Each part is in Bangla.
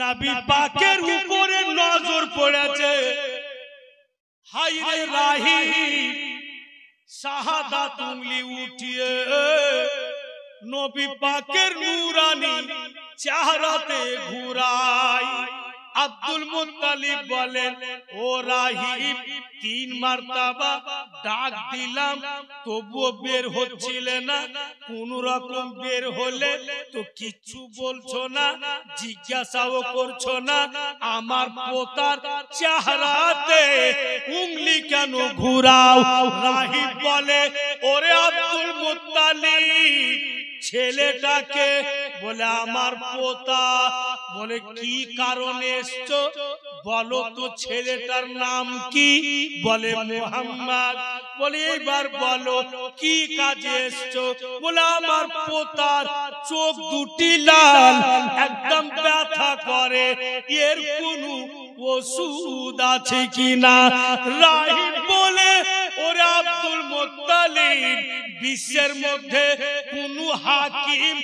নবী পাকের উপরে নজর পড়েছে। হায় রে রাহি শাহাদাত উঙ্গলি উঠিয়ে নবী পাকের নূরানি চেহারাতে ঘুরাই। আব্দুল মুত্তালিব বলেন, ও রাহিব, 3 মারতাবা ডাক দিলাম তবুও বের হচ্ছিলে না। কোন রকম বের হলে তো কিচ্ছু বলছো না, জিজ্ঞাসাও করছো না। আমার পোতার চেহারাতে উঙ্গলি কেন ঘুরাও? রাহিব বলে, ওরে আব্দুল মুত্তালিব, ছেলেটাকে বলে আমার পোতা। বলে কি কারণে এসছো বলো তো, ছেলেটার নাম কি? বলে মুহাম্মদ। বলে এইবার বলো কি কাজে এসছো? বলে আমার পোতার চোখ দুটি লাল, একদম ব্যথা করে, এর কোনো ওষুধ আছে কিনা? রাহিব বলে, ওরে আব্দুল মুত্তালিব, বিশ্বের মধ্যে কোনো হাকিম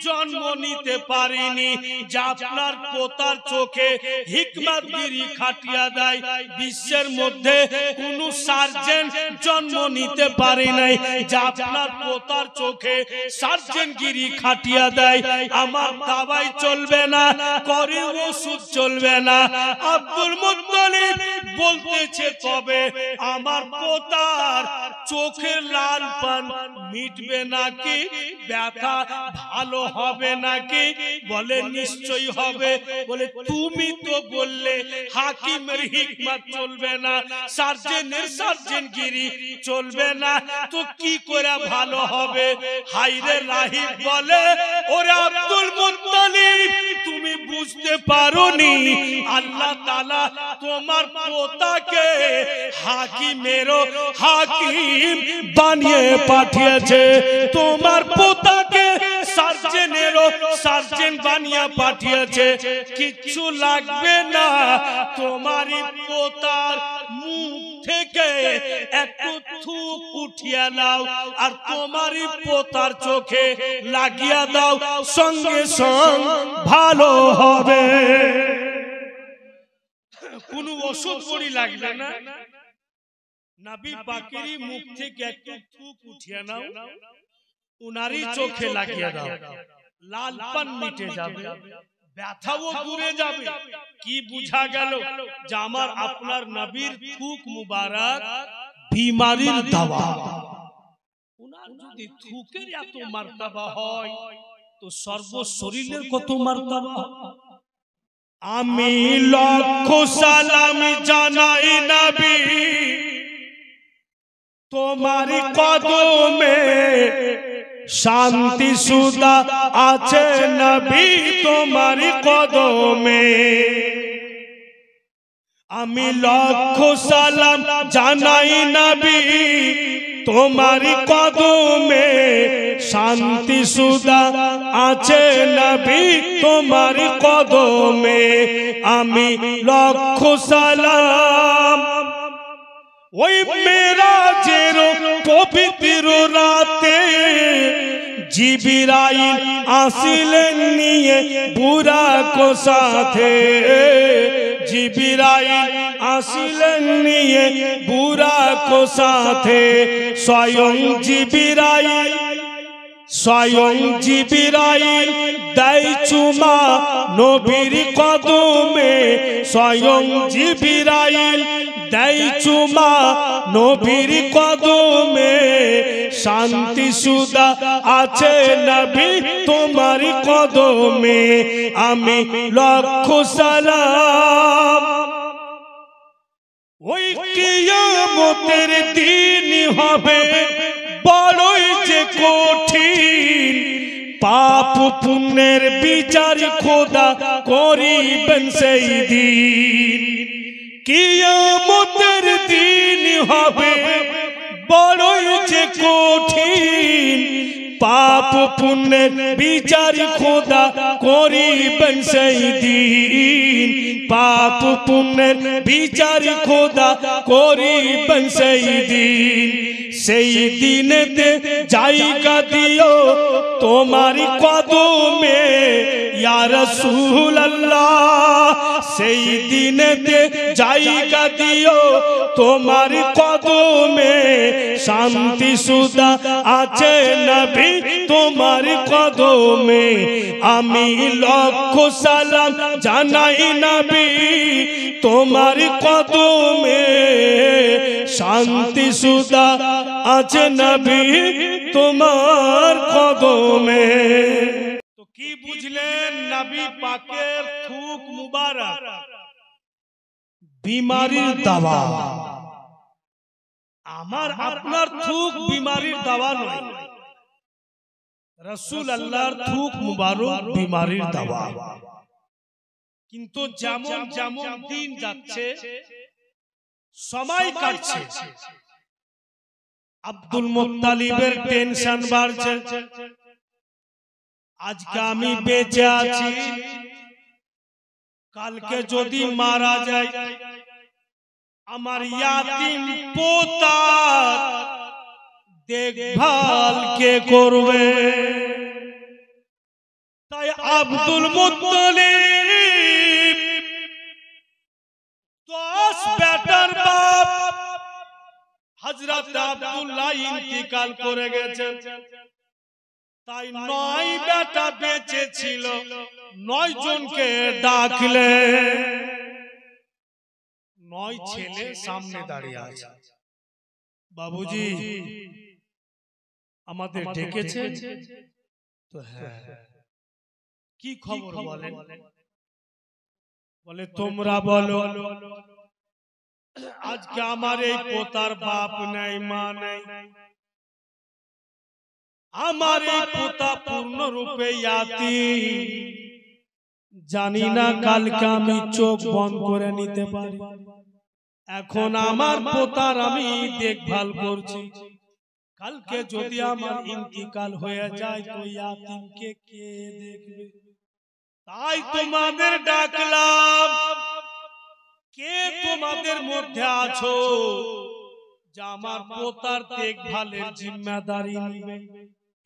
জন্ম নিতে পারেনি যা আপনার পোতার চোখে হিকমতগিরি খাটিয়ে দেয়। বিশ্বের মধ্যে কোনো সার্জন জন্ম নিতে পারে নাই যা আপনার পোতার চোখে সার্জনগিরি খাটিয়ে দেয়। আমার দাওয়াই চলবে না, করে ওষুধ চলবে না। আব্দুল মুত্তালিব বলতেছে, তবে আমার পোতার চোখের লালপান মিটবে নাকি? ব্যথা ভালো হবে নাকি? বলে নিশ্চয়ই হবে। বলে তুমি তো বললে হাকিমের হিকমত চলবে না, সার্জনের সার্জনগিরি চলবে না, তো কি করে ভালো হবে? হায়রে রাহিব বলে, ওরে আব্দুল মুত্তালিব, তুমি বুঝতে পারোনি আল্লাহ তাআলা তোমার পোতাকে হাকিমেরও হাকিম বানিয়ে পাঠিয়েছে, তোমার পোতাকে সার্জনেরও সার্জন বানিয়ে পাঠিয়েছে। কিচ্ছু লাগবে না, তোমারই পোতার মুখ থেকে একটু থুক উঠিয়ে নাও আর তোমারই পোতার চোখে লাগিয়ে দাও, সঙ্গে সঙ্গে ভালো হবে। কোনো ওষুধ পড়ি লাগবে না, নবী পাকেরই মুখ থেকে একটু থুক উঠিয়ে নাও, উনারই চোখে লাগিয়ে দাও, লালপান মিটে যাবে, ব্যথাও দূরে যাবে। কি বুঝা গেল? যে আমার আপনার নবীর থুক মুবারক বিমারির দাওয়া। উনার যদি থুকের এত মার্তবা হয় তো সর্ব শরীরের কত মার্তবা। আমি লক্ষ সালাম জানাই নবী তোমার কদমে, শান্তি সুদা আছে নবী তোমার কদমে। আমি লক্ষ সালাম জানাই নবী তোমার কদমে, শান্তি সুদা আছে নবী তোমার কদমে। আমি লক্ষ সালাম ওই মেরাজের পবিত্র রাতে জিবরাইল আসিলেন নিয়ে বুরাক সাথে, জিবরাইল আসিলেন নিয়ে বুরাক সাথে। স্বয়ং জিবরাইল দেয় চুমা নবীর কদমে, স্বয়ং জিবরাইল দেয় চুমা নবীর কদমে। শান্তি সুদা আছে নবী তোমার কদমে। আমি লক্ষ সালাম ওই কিয়ামতের দিন হবে বড়ই যে কঠিন, পাপ পুণ্যের বিচার খোদা করিবেন সেই দিন। কিয়ামতের দিন হবে বড়ই যে কঠিন, পাপ পুণ্যের বিচার খোদা করিবেন সেই দিন। পাপ পুণ্যের বিচার খোদা করিবেন সেই দিন। সেই দিনেতে জায়গা দিও তোমার কদমে ইয়া রাসূলুল্লাহ। সেই দিনেতে জায়গা দিও তোমার কদমে শান্তি সুধা আছে নবী তোমার কদমে আমি লক্ষ সালাম জানাই নবী তোমার কদমে শান্তি সুধা আছে নবী তোমার কদমে। তো কি বুঝলেন নবী পাকের থুক মুবারক বিমারির দাওয়া। আমার আপনার থুক বিমারির দাওয়া নয়, রাসূল আল্লাহর থুক মুবারক বিমারির দাওয়া। কিন্তু যেমন যেমন দিন যাচ্ছে সময় কাটছে আব্দুল মুত্তালিবের টেনশন বাড়ছে। আজকে আমি বেঁচে আছি, কালকে যদি মারা যায় আমার ইয়াতিম পোতার দেখভাল কে করবে? তাই আব্দুল মুত্তালিব 10 বেটার বাপ হযরত আব্দুল্লাহ ইন্তিকাল করে গেছেন। তাই 9 বেটা বেঁচে ছিল, 9 জনকে ডাকলে 9 ছেলে সামনে দাঁড়িয়ে আছে। বাবুজি আমাদের ডেকেছে তো? হ্যাঁ। কি খবর বলেন? বলে তোমরা বলো, আজকে আমার এই পোতার বাপ নাই মা নাই, আমার এই পোতা পূর্ণরূপে ইয়াতীম, জানি না কালকে আমি চোখ বন্ধ করে নিতে পারি। এখন আমার পোতার আমি দেখভাল করছি, কালকে যদি আমার ইন্তিকাল হয়ে যায় তো ইয়াতীমকে কে দেখবে? তাই তোমাদের ডাকলাম, কে তোমাদের মধ্যে আছো যে আমার পোতার দেখভালের জিম্মাদারি নেবে?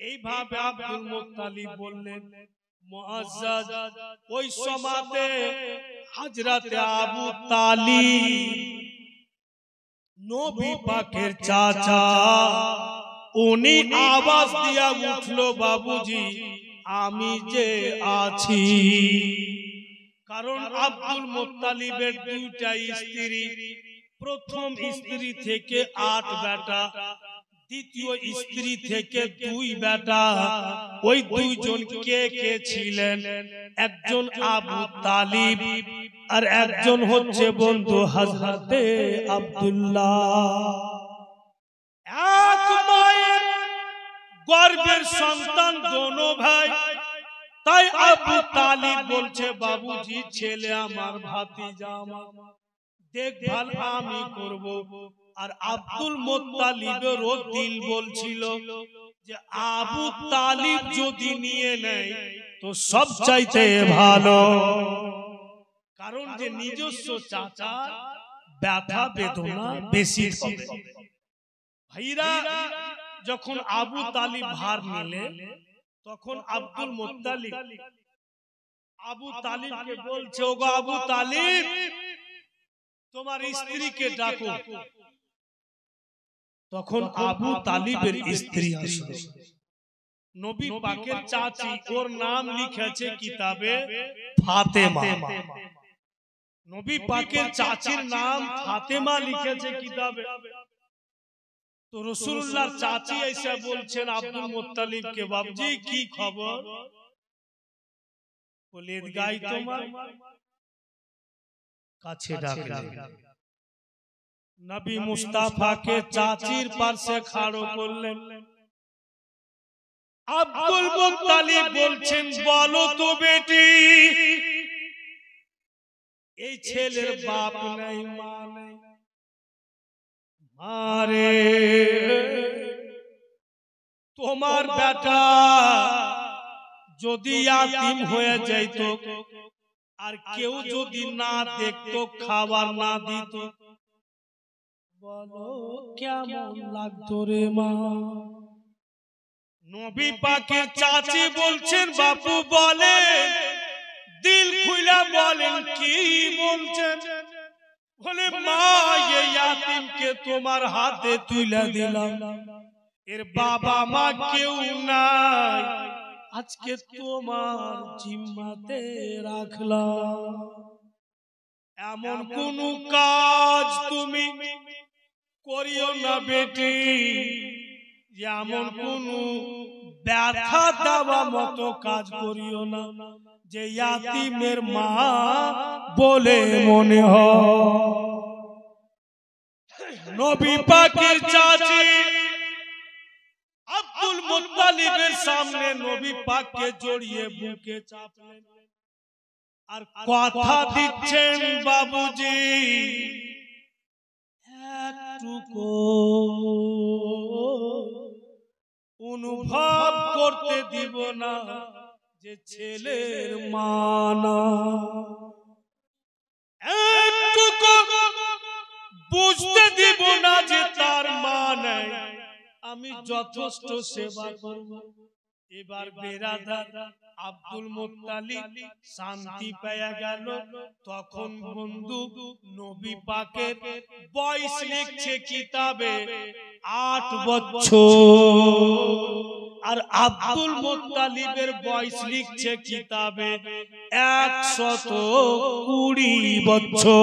এইভাবে আব্দুল মুত্তালিব বললেন। মুআজ্জাজ ওই সময়তে হযরত আবু তালিব নবী পাকের চাচা, উনি আওয়াজ দিয়া উঠলো, বাবুজি আমি যে আছি। কারণ আব্দুল মুত্তালিবের 2টা স্ত্রী, প্রথম স্ত্রী থেকে 8 বেটা, দ্বিতীয় স্ত্রী থেকে 2 বেটা। ওই 2 জন কে কে ছিলেন? একজন আবু তালিব আর একজন হচ্ছে বন্ধু হযরতে আব্দুল্লাহ। এক মায়ের গর্ভের সন্তান দোনো ভাই। তাই আবু তালিব বলছে, বাবুজি ছেলে আমার, ভাতিজা আমার, দেখভাল আমি করব। আর আব্দুল মুত্তালিবেরও দিল বলছিল যে আবু তালিব যদি নিয়ে নেয় তো সবচাইতে ভালো, কারণ যে নিজস্ব চাচা ব্যথা বেদনা বেশি হবে। ভাইরা যখন আবু তালিব ভার নিলেন তখন আব্দুল মুত্তালিব আবু তালিবকে বলছে, ওগো আবু তালিব তোমার স্ত্রীকে ডাকো। তখন আবু তালিবের স্ত্রী আসলো, নবী পাকের চাচি, ওর নাম লিখেছে কিতাবে ফাতেমা। নবী পাকের চাচির নাম ফাতেমা লিখেছে কিতাবে। তো রাসূলুল্লাহর চাচি এসে বলছেন আব্দুল মুত্তালিবকে, বাবজি কি খবর? বলে গাই তোমার কাছে ডাকলেন। নবী মুস্তাফাকে চাচির পাশে খাড়ো করলেন। আব্দুল মুত্তালিব বলছেন, বলো তো বেটি, এই ছেলের বাপ নাই মা নাই, মারে তোমার বেটা যদি ইয়াতীম হয়ে যাইত আর কেউ যদি না দেখতো, খাবার না দিত, বলো কেমন লাগতো রে মা? নবী পাকের চাচি বলছেন, বাপু বলে দিল খুলে বলেন কি বলছেন? বলে মা এই ইয়াতিমকে তোমার হাতে তুলে দিলাম, এর বাবা মা কেউ নাই, আজকে তোমার জিম্মাতে রাখলাম। এমন কোন কাজ তুমি করিও না বেটি, এমন কোন ব্যথা দেওয়া মতো কাজ করিও না যে ইয়াতিমের মা বলে মনে হয়। নবী পাকের চাচি আব্দুল মুত্তালিবের সামনে নবী পাককে জড়িয়ে বুকে চাপলেন আর কথা দিচ্ছেন বাবুজি একটুকু অনুভব করতে দিব না যে ছেলের মানা, একটুকু বুঝতে দিব না যে তার মা নাই, আমি যথেষ্ট সেবা করব। এবার বেরাদার আব্দুল মুত্তালিব শান্তি পেয়ে গেল। তখন বন্ধু নবী পাকের বয়স লিখছে কিতাবে 8 বছর, আর আব্দুল মুত্তালিবের বয়স লিখছে কিতাবে 120 বছর।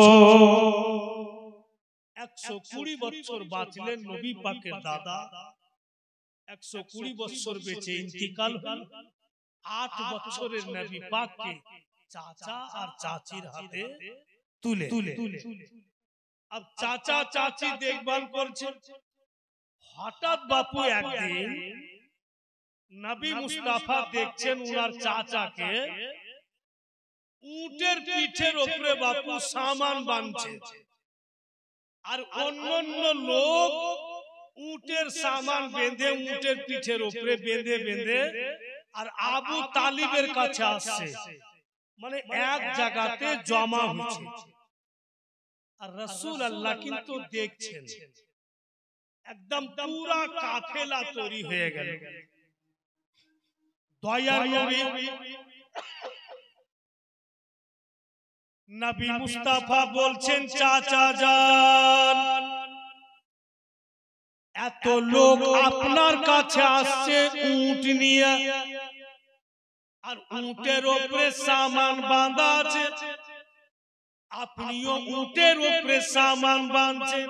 120 বছর বাঁচলেন নবী পাকের দাদা। 120 বছর বেঁচে ইন্তিকাল হল। 8 বছরের নবী পাককে চাচা আর চাচির হাতে তুলে अब চাচা চাচি দেখভাল করছে। হঠাৎ বাপু একদিন নবী মুস্তাফা দেখছেন উনার চাচাকে উটের পিঠের উপরে বাপু সামান বাঁধছে, আর অন্যান্য লোক উটের সামান বেঁধে উটের পিঠের উপরে বেঁধে বেঁধে আর আবু তালিবের কাছে আসছে, মানে এক জায়গাতে জমা হচ্ছে। আর রাসূল আল্লাহ কিন্তু দেখছেন একদম পুরা কাফেলা তৈরি হয়ে গেল। দয়ার নবী নবী মুস্তাফা বলছেন চাচা যান, এত লোক আপনার কাছে আসছে উট নিয়ে, আর উটের উপরে সামান বাঁধা আছে, আপনিও উটের উপরে সামান বাঁধছেন,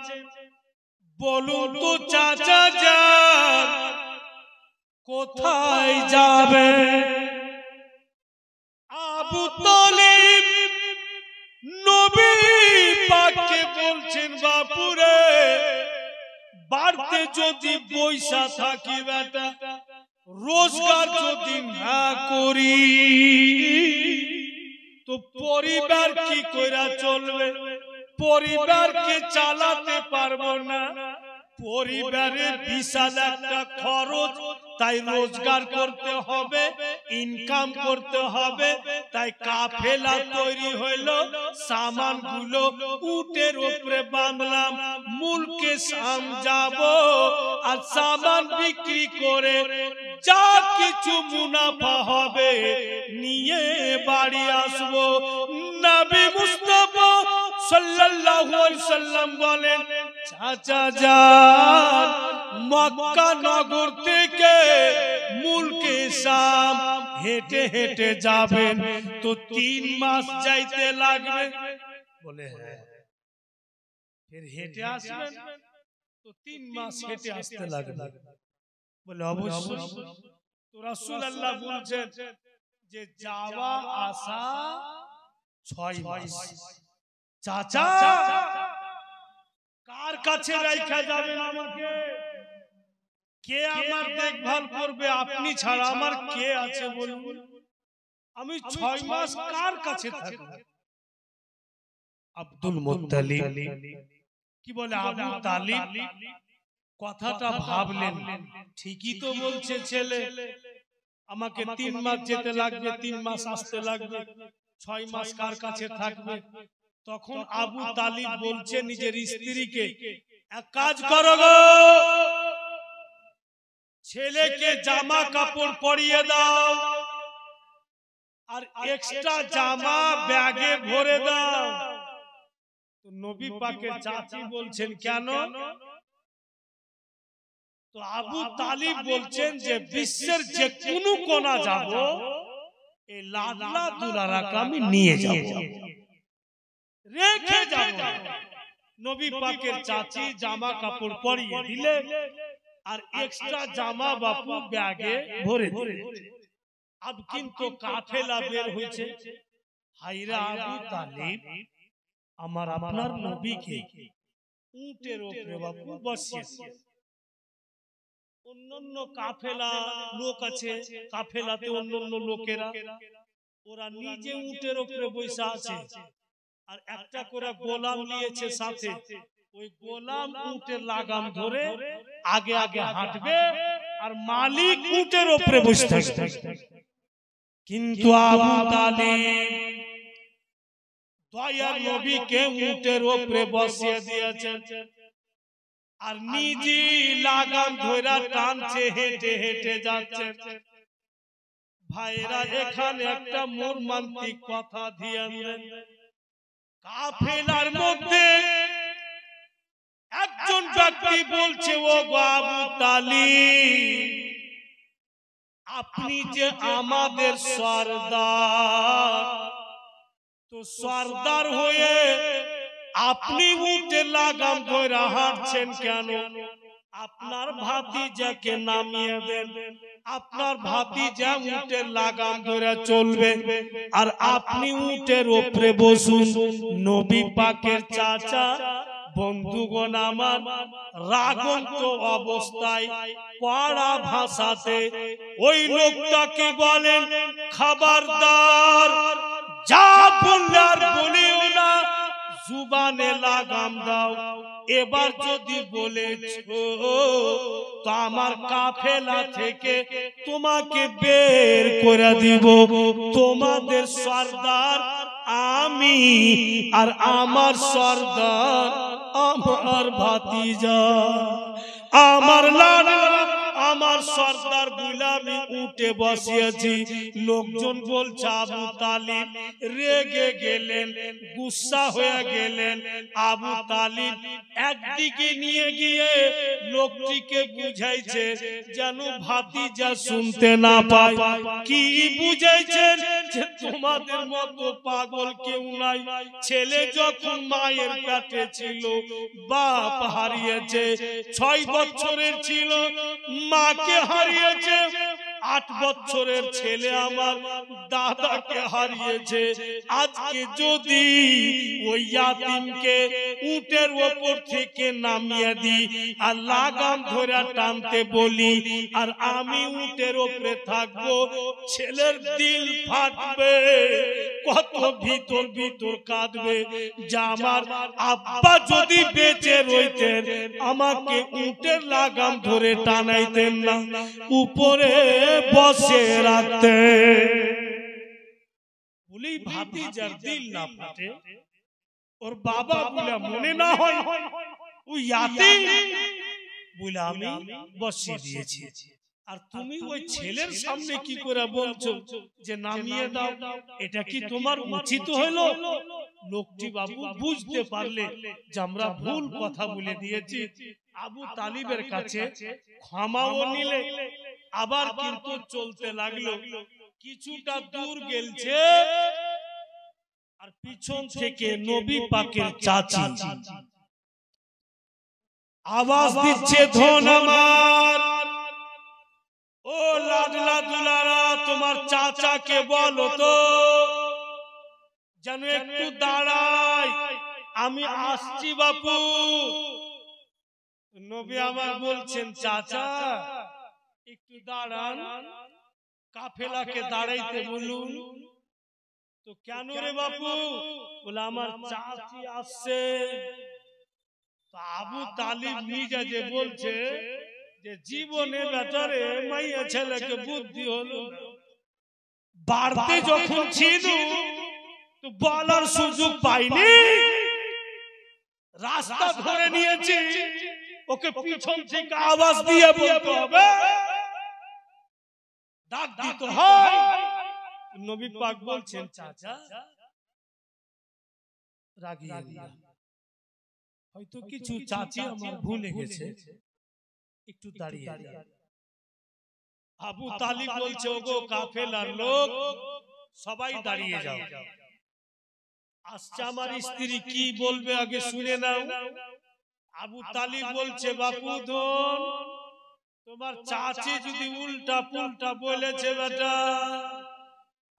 বলুন তো চাচা যান কোথায় যাবে? আবু তালিব নবী পাককে বলছেন বাপুরে বাড়তে যদি পয়সা থাকি বেটা, রোজগার যদি না করি তো পরিবার কি কইরা চলবে? পরিবারকে চালাতে পারবো না, পরিবারের বিশাল একটা খরচ, তাই রোজগার করতে হবে, ইনকাম করতে হবে। তাই কাফেলা তৈরি হইলো, সামানগুলো উটের উপরে বাঁধলাম, মুলকে শাম যাব, আর সামান বিক্রি করে যা কিছু মুনাফা হবে নিয়ে বাড়ি আসবো। নবী মুস্তাফা সাল্লাল্লাহু আলাইহি সাল্লাম বলেন চাচা যান মক্কা নগর থেকে মুলকে শাম হেঁটে হেঁটে যাবেন তো 3 মাস যাইতে লাগবে। বলে হ্যাঁ। फिर হেঁটে আসবেন তো 3 মাস হেঁটে আসতে লাগবে। বলে অবশ্যই। তো রাসূল আল্লাহ বলছেন যে যাওয়া আসা 6 মাস। চাচা কার কাছে রাখা যাবেন আমাকে? কে আমার দেখভাল করবে? আপনি ছাড়া আমার কে আছে বলুন? আমি 6 মাস কার কাছে থাকব? আব্দুল মুত্তালিব কি বলে আবু তালিব কথাটা ভাবলেন, ঠিকই তো বলছে ছেলে, আমাকে 3 মাস যেতে লাগবে, 3 মাস আসতে লাগবে, 6 মাস কার কাছে থাকবে? তখন আবু তালিব বলছে নিজের স্ত্রীকে, এক কাজ করো গো, ছেলেকে জামা কাপড় পরিয়ে দাও আর এক্সট্রা জামা ব্যাগে ভরে দাও। তো নবী পাকের চাচি বলছেন কেন? তো আবু তালিব বলছেন যে বিশ্বের যে কোনো কোণা যাব, এই লাডলা দুলারাকে আমি নিয়ে যাব, রেখে যাব। নবী পাকের চাচি জামা কাপড় পরিয়ে দিলে আর এক্সট্রা জামা বাপু ব্যাগে ভরে দিলে। আব কিন্তু কাফেলা বের হয়েছে। হায়রা আবু তালিব, আমার আপনার নবীকে উটের উপরে বাপু বসিয়েছে। অন্যান্য কাফেলা লোক আছে, কাফেলাতে অন্যান্য লোকেরা, ওরা নিজে উটের উপরে বসে আছে আর একটা করে গোলাম নিয়েছে সাথে। ওই গোলাম উটের লাগাম ধরে আগে আগে হাঁটবে আর মালিক উটের উপরে বসে থাকবে। কিন্তু আবু তালিব দয়ার নবীকে উটের উপরে বসিয়ে দিয়েছেন আর নিজে লাগাম ধরে টানছে, হেঁটে হেঁটে যাচ্ছে। ভাইরা এখানে একটা মর্মান্তিক কথা দিয়ে কাফেলার মধ্যে একজন ব্যক্তি বলছে, ও আবু তালিব, আপনি যে আমাদের সরদার, তো সরদার হয়ে আপনি উটের লাগাম ধরে হাঁটছেন কেন? আপনার ভাতিজাকে নামিয়ে দেন, আপনার ভাতিজা উটের লাগাম ধরে চলবে আর আপনি উটের উপরে বসুন। নবী পাকের চাচা বন্ধুগণ আমার রাগন্ত অবস্থায় পাড়া ভাষাতে ওই লোকটাকে বলেন, খবরদার, যা বললে আর বলিও না, জুবানে লাগাম দাও। এবার যদি বলেছো তো আমার কাফেলা থেকে তোমাকে বের করে দিব। তোমাদের সরদার আমি আর আমার সরদার আমার ভাতিজা, আমার লাডলা, আমার সরদার গুলামি উঠে বসিয়েছি। লোকজন বলছে আবু তালিব রেগে গেলেন, গুসা হয়ে গেলেন। আবু তালিব একদিকে নিয়ে গিয়ে লোকটিকে বুঝাইছে যেন ভাতিজা শুনতে না পায়। কি বুঝাইছেন? যে তোমাদের মতো পাগল কেউ নাই। ছেলে যখন মায়ের পেটে ছিল বাপ হারিয়েছে, 6 বছরের ছিল মাকে হারিয়েছে, 8 বছরের ছেলে আমার দাদাকে হারিয়েছে। আজকে যদি ওই ইয়াতিমকে উটের উপর থেকে নামিয়ে দিই আর লাগাম ধরে টানতে বলি আর আমি উটের উপরে থাকবো, ছেলের দিল ফাটবে, কত ভিতর ভিতর কাঁদবে যে আমার আব্বা যদি বেঁচে রইতেন আমাকে উটের লাগাম ধরে টানাইতেন না, উপরে বসে রাখতে। বলি ভাতিজার দিল না ফাটে, ওর বাবা বলে মনে না হয় ওই ইয়াতিম বলে আমি বসিয়ে দিয়েছি। আর তুমি ওই ছেলের সামনে কি করে বলছো যে নামিয়ে দাও? এটা কি তোমার উচিত হলো? লোকটি বাবু বুঝতে পারলে যে আমরা ভুল কথা বলে দিয়েছি। আবু তালিবের কাছে ক্ষমাও নিলে, আবার কিন্তু চলতে লাগলো। কিছুটা দূর গেলছে আর পিছন থেকে নবী পাকের চাচি আওয়াজ দিচ্ছে, ধন আমার, ও লাডলা দুলারা, তোমার চাচাকে বলো তো যেন একটু দাঁড়ায়, আমি আসছি বাপু। নবী আমার বলছেন, চাচা একটু দাঁড়ান, কাফেলাকে দাঁড়াইতে বলুন। তো কেন রে বাপু? বলে আমার চাচি আসছে। আবু তালিব নিজে যে বলছে যে জীবনে বেটারে মাইয়া ছেলেকে বুদ্ধি হলো, বাড়তে যখন ছিল তো বলার সুযোগ পাইনি, রাস্তা ধরে নিয়েছি, ওকে পিছন থেকে আওয়াজ দিয়ে বলতে হবে, ডাক দিতে হয়। নবী পাক বলছেন চাচা রাগিয়ে না, হয়তো কিছু চাচি আমার ভুলে গেছে, একটু দাঁড়িয়ে যান। আবু তালিব বলছে ওগো কাফেলার লোক সবাই দাঁড়িয়ে যাও, আসছে আমার স্ত্রী, কি বলবে আগে শুনে নাও। আবু তালিব বলছে বাপু ধন, তোমার চাচি যদি উল্টা পুল্টা বলেছে বেটা,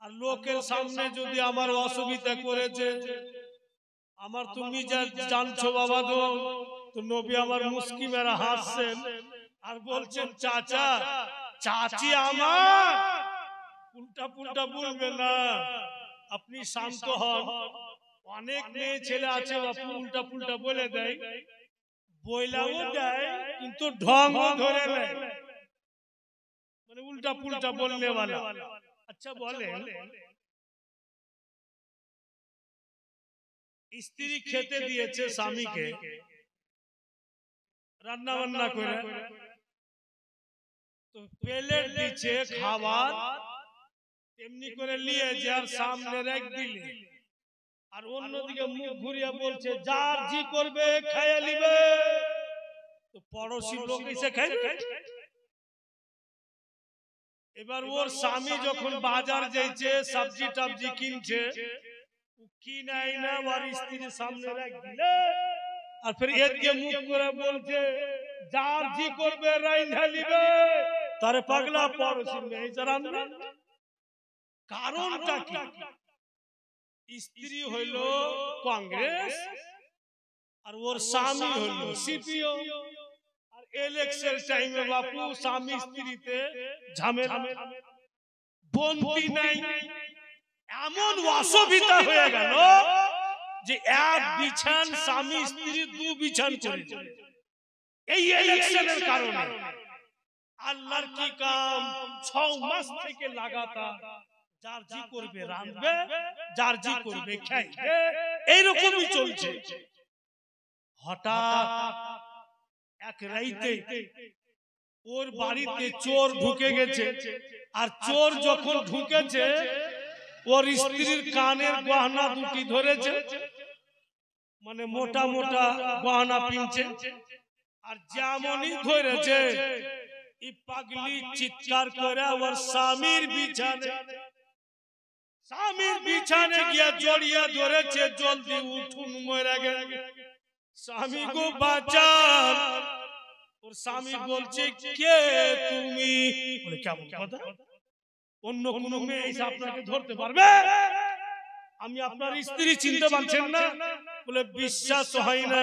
আর লোকের সামনে যদি আমার অসুবিধা করেছে, আমার তুমি যা জানছো বাবা ধন। তো নবী আমার মুস্কি মেরা হাসছেন আর বলছেন চাচা চাচি আমার উল্টা পুল্টা বলবে না, আপনি শান্ত হন। অনেক মেয়ে ছেলে আছে বাপু উল্টা পুল্টা বলে দেয়, বইলাও দেয় কিন্তু ঢংও ধরে নেয়, মানে উল্টা পুল্টা বললে वाला। আচ্ছা বলেন, স্ত্রী খেতে দিয়েছে স্বামীকে রান্না বান্না করে, তো প্লেট দিচ্ছে খাবার, এমনি করে নিয়ে যার সামনে রেখ দিলে, আর অন্যদিকে মুখ ঘুরিয়ে বলছে যার জি করবে খেয়ে নিবে, তো পড়োশি লোক এসে খাইবে। এবার ওর স্বামী যখন বাজার যাইছে সবজি টবজি কিনছে, কি নাই না ওর স্ত্রীর সামনে রেখ দিলে, আর ফির এদিকে মুখ করে বলছে যার জি করবে রাইন্ধা নিবে, তারে পাগলা পড়োশি মেয়ে রান্না। কারণটা কি? স্ত্রী হইল কংগ্রেস আর ওর স্বামী হইল সিপিও, আর ইলেকশন টাইমে বাপু স্বামী স্ত্রীতে ঝামেলা, বন্দি নাই, এমন অসুবিধা হয়ে গেল যে এক বিছান স্বামী স্ত্রী দু বিছান চলে, এই ইলেকশনের কারণে। আল্লাহর কি কাম, 6 মাস থেকে লাগাতার যার জি করবে রাঁধবে, যার জি করবে খাইবে, এইরকমই চলছে। হঠাৎ এক রাইতে ওর বাড়িতে চোর ঢুকে গেছে, আর চোর যখন ঢুকেছে ওর স্ত্রীর কানের গহনা দুটি ধরেছে, মানে মোটা মোটা গহনা পিনছে, আর যেমনই ধরেছে এই পাগলি চিৎকার করে ওর স্বামীর বিছানে গিয়া জড়িয়ে ধরেছে, জলদি উঠুন মরে গেছে, স্বামী গো বাঁচান। ওর স্বামী বলছে কে তুমি? বলে কেমন কথা, অন্য কোন মেয়ে এসে আপনাকে ধরতে পারবে? আমি আপনার স্ত্রী চিনতে পারছেন না? বলে বিশ্বাস হয় না,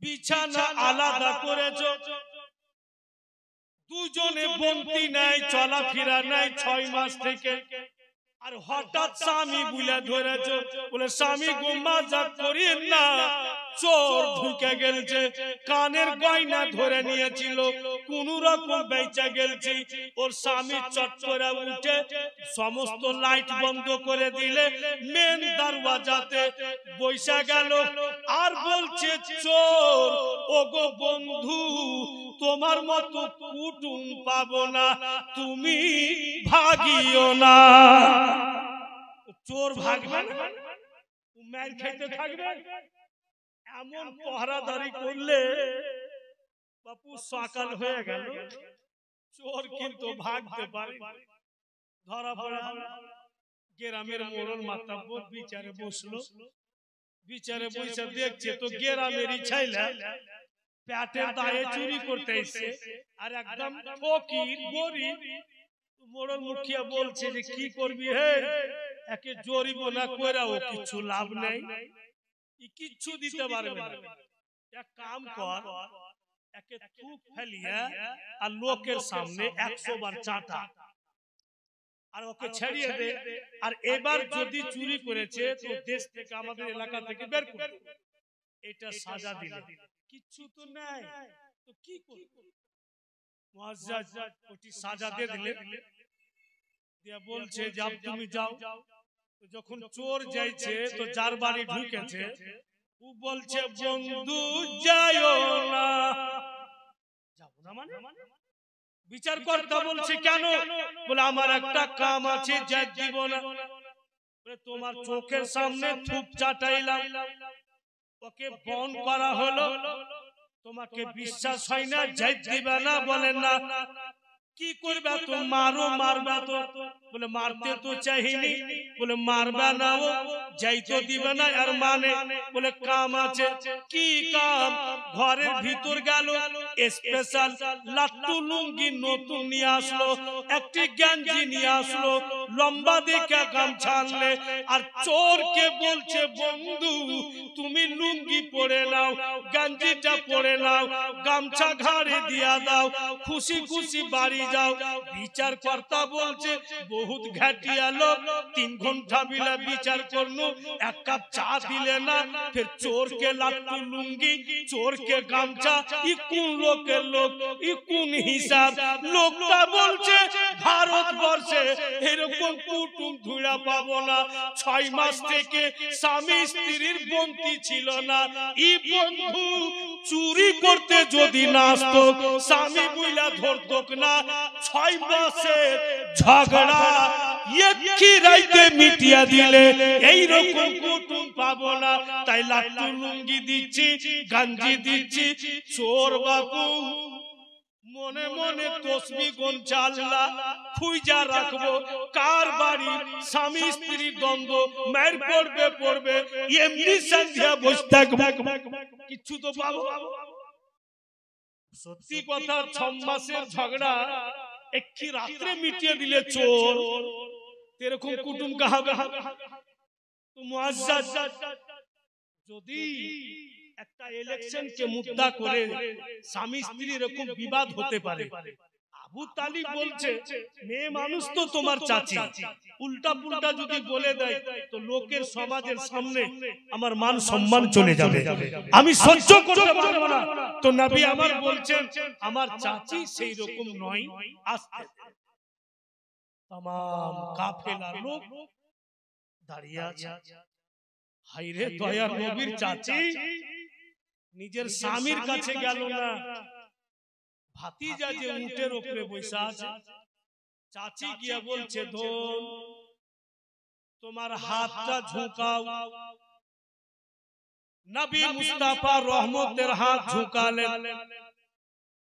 বিছানা আলাদা করেছো, দুজনে বন্দি নাই, চলাফেরা নাই 6 মাস থেকে, আর হঠাৎ স্বামী বুলে ধরেছ। বলে স্বামী গো মাজাক করিয়েন না, চোর ঢুকে গেলছে, কানের গয়না ধরে নিয়েছিল, কোন রকম বেঁচে গেলছে। ওর স্বামী চট করে উঠে সমস্ত লাইট বন্ধ করে দিলে মেন দরওয়াজাতে বসে গেল, আর বলছে চোর ওগো বন্ধু তোমার মতো কুটুম পাবো না, তুমি ভাগিও না। চোর ভাগবে না, মার খেতে থাকবে। এমন পহরাদারি করলে বাপু সকাল হয়ে গেল, চোর কিন্তু ভাগতে পারে, ধরা পড়ে। গ্রামের মোড়ল মাতাব্বর বিচারে বসলো, বিচারে বসে দেখছে তো গ্রামেরই ছেলে পেটের দায়ে চুরি করতে এসে, আর একদম ফকির গরিব। মোড়ল মুখিয়া বলছে যে কি করবি হে, একে জরিমানা কইরাও কিছু লাভ নেই, কিচ্ছু দিতে পারবে না, এক কাম কর, একে থুক ফেলিয়া আর লোকের সামনে 100 বার চাটা, আর ওকে ছেড়িয়ে দে, আর এবার যদি চুরি করেছে তো দেশ থেকে আমাদের এলাকা থেকে বের করে দে, এটা সাজা দিলে। কিচ্ছু তো নাই, তো কি করব? মুআজ্জাজ ওটি সাজা দিয়ে দিলে, দিয়া বলছে যাব তুমি যাও। যখন চোর যাইছে তো যার বাড়ি ঢুকেছে ও বলছে বন্ধু যাইও না। যাব না মানে বিচারকর্তা বলছে কেন? বলে আমার একটা কাম আছে, যা দিব না। তোমার চোখের সামনে থুপ চাটাইলাম, ওকে বন করা হলো, তোমাকে বিশ্বাস হয় না, যাই দিবে না? বলে না। কি করবে? তো মারো, মারবা তো? বলে মারতে তো চাইনি। বলে মারবা না, ও যাই তো দিবে না। আর মানে বলে কাম আছে। কি কাম? ঘরের ভিতর গেল, স্পেশাল লাট্টু লুঙ্গি নতুন নিয়ে আসলো, একটি গেঞ্জি নিয়ে আসলো, লম্বা দেখে গামছা আনলে, আর চোরকে বলছে বন্ধু তুমি লুঙ্গি পরে নাও, গেঞ্জিটা পরে নাও, গামছা ঘাড়ে দিয়া দাও, খুশি খুশি বাড়ি যাও। বিচারকর্তা বলছে বহুত ঘাটিয়া লোক, 3 ঘন্টা বিলে বিচার করনু, এক কাপ চা দিলে না, ফির চোরকে লাট্টু লুঙ্গি, চোরকে গামছা, ই কোন লোকের লোক, ই কোন হিসাব? লোকটা বলছে ভারতবর্ষে এরকম কুটুম ধুইরা পাবো না। 6 মাস থেকে স্বামী স্ত্রীর বন্তি ছিল না। ই বন্ধু চুরি করতে যদি না আসতো, স্বামী বুইলা ধরতক না। 6 মাসে ঝগড়া একই রাইতে মিটিয়া দিলে এইরকম কুটুম পাবো না। তাই লাট্টু লুঙ্গি দিচ্ছি, গাঞ্জি দিচ্ছি। চোর বাবু মনে মনে তসবি গুনছে, আল্লাহ খুঁজা রাখবো কার বাড়ি স্বামী স্ত্রীর দ্বন্দ্ব, মায়ের পড়বে পড়বে, এমনি সন্ধ্যা বসে থাকবো, কিচ্ছু তো পাবো। সত্যি কথা, 6 মাসের ঝগড়া একটি রাত্রে মিটিয়ে দিলে চোর। এরকম কুটুম কাহা তো মুআজ্জাজ। যদি একটা ইলেকশনকে মুদ্দা করে স্বামী স্ত্রী এরকম বিবাদ হতে পারে, আবু তালিব বলছে মেয়ে মানুষ তো তোমার চাচি, উল্টা পুল্টা যদি বলে দেয় তো লোকের সমাজের সামনে আমার মান সম্মান চলে যাবে, আমি সহ্য করতে পারবো না। তো নবী আমার বলছেন আমার চাচি সেই রকম নয়। আস্তে तमाम কাফেলা লোক দাঁড়িয়ে আছে। হায়রে দয়ার নবীর চাচি নিজের স্বামীর কাছে গেল না, ভাতিজা যে উটের উপরে বসে আছে, চাচি গিয়ে বলছে ধন তোমার হাতটা ঝুঁকাও। নবী মুস্তাফা রহমতের হাত ঝুঁকালেন।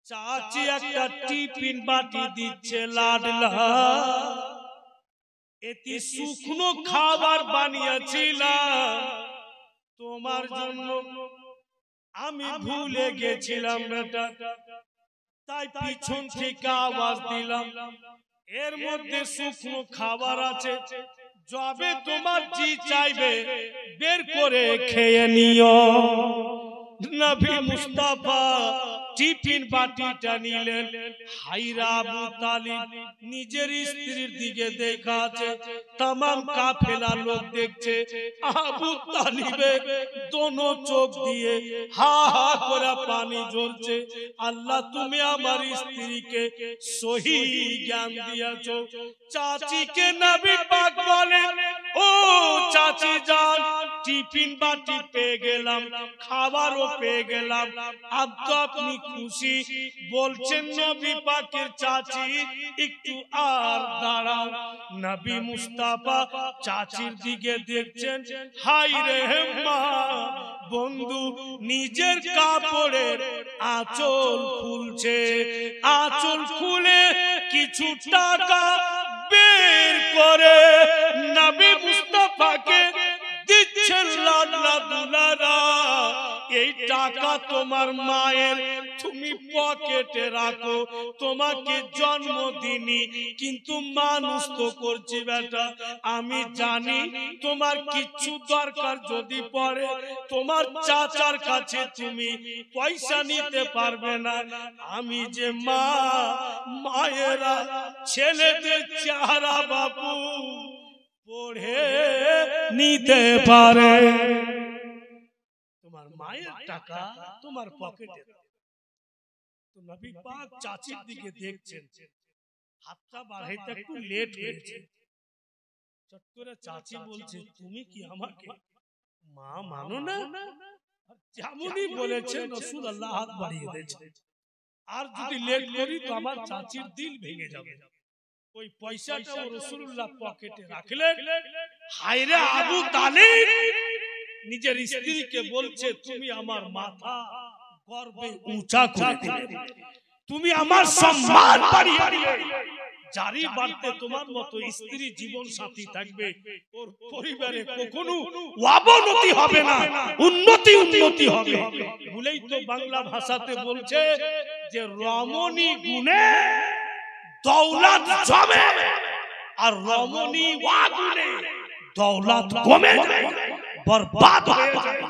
চাচি একটা টিফিন বাটি দিচ্ছে, লাডলা এটি শুকনো খাবার বানিয়েছিলাম তোমার জন্য, আমি ভুলে গেছিলাম বেটা, তাই পিছন থেকে আওয়াজ দিলাম। এর মধ্যে শুকনো খাবার আছে, যবে তোমার জি চাইবে বের করে খেয়ে নিও। নবী মুস্তাফা টিফিন বাটিটা নিলেন। হায়রা আবু তালিব নিজের স্ত্রীর দিকে দেখাচ্ছে, तमाम কাফেলা লোক দেখছে। আবু তালিবের দোনো চোখ দিয়ে হা হা করে পানি ঝরছে। আল্লাহ তুমি আমার স্ত্রীকে সহি জ্ঞান দিয়েছো। চাচিকে নবী পাক বলেন ও চাচি যান, টিফিন বাটি পেয়ে গেলাম, খাবারও পেয়ে গেলাম, আব তো আপনি খুশি? বলছেন নবী পাকের চাচি একটু আর দাঁড়াও। নবী মুস্তাফা চাচির দিকে দেখছেন, হায় রে মা, বন্ধু নিজের কাপড়ের আঁচল খুলছে, আঁচল খুলে কিছু টাকা বের করে নবী মুস্তাফাকে দিচ্ছেন। লাডলা দুলারা, এই টাকা তোমার মায়ের, তুমি পকেটে রাখো, তোমাকে জন্মদিনই কিন্তু মানুষ তো করছি বেটা। আমি জানি তোমার কিচ্ছু দরকার যদি পড়ে তোমার চাচার কাছে তুমি পয়সা নিতে পারবে না। আমি যে মা, মায়েরা ছেলেদের চেহারা বাবু পড়ে নিতে পারে, তোমার মায়ের টাকা তোমার পকেটে। তো নবী পাক চাচির দিকে দেখছেন, হাতটা বাড়াইতে একটু লেট হয়েছে। চট করে চাচি বলছে তুমি কি আমাকে মা মানো না? যেমনই বলেছেন রাসূলুল্লাহ হাত বাড়িয়ে দিয়েছেন। আর যদি লেট করি তো আমার চাচির দিল ভেঙে যাবে। ওই পয়সাটা রাসূলুল্লাহ পকেটে রাখলেন। হায়রে আবু তালিব নিজের স্ত্রীকে বলছে, তুমি আমার মাথা গর্বে উঁচা করে দিলে, তুমি আমার সম্মান বাড়িয়ে দিলে। যারই বাড়তে তোমার মতো স্ত্রী জীবন সাথী থাকবে, ওর পরিবারে কখনো অবনতি হবে না, উন্নতি হবে। বলেই তো বাংলা ভাষাতে বলছে যে রমণী গুণে দৌলত জমে, আর রমণী ওয়াগুনে দৌলত কমে যায়, বরবাদ হয়ে যায়।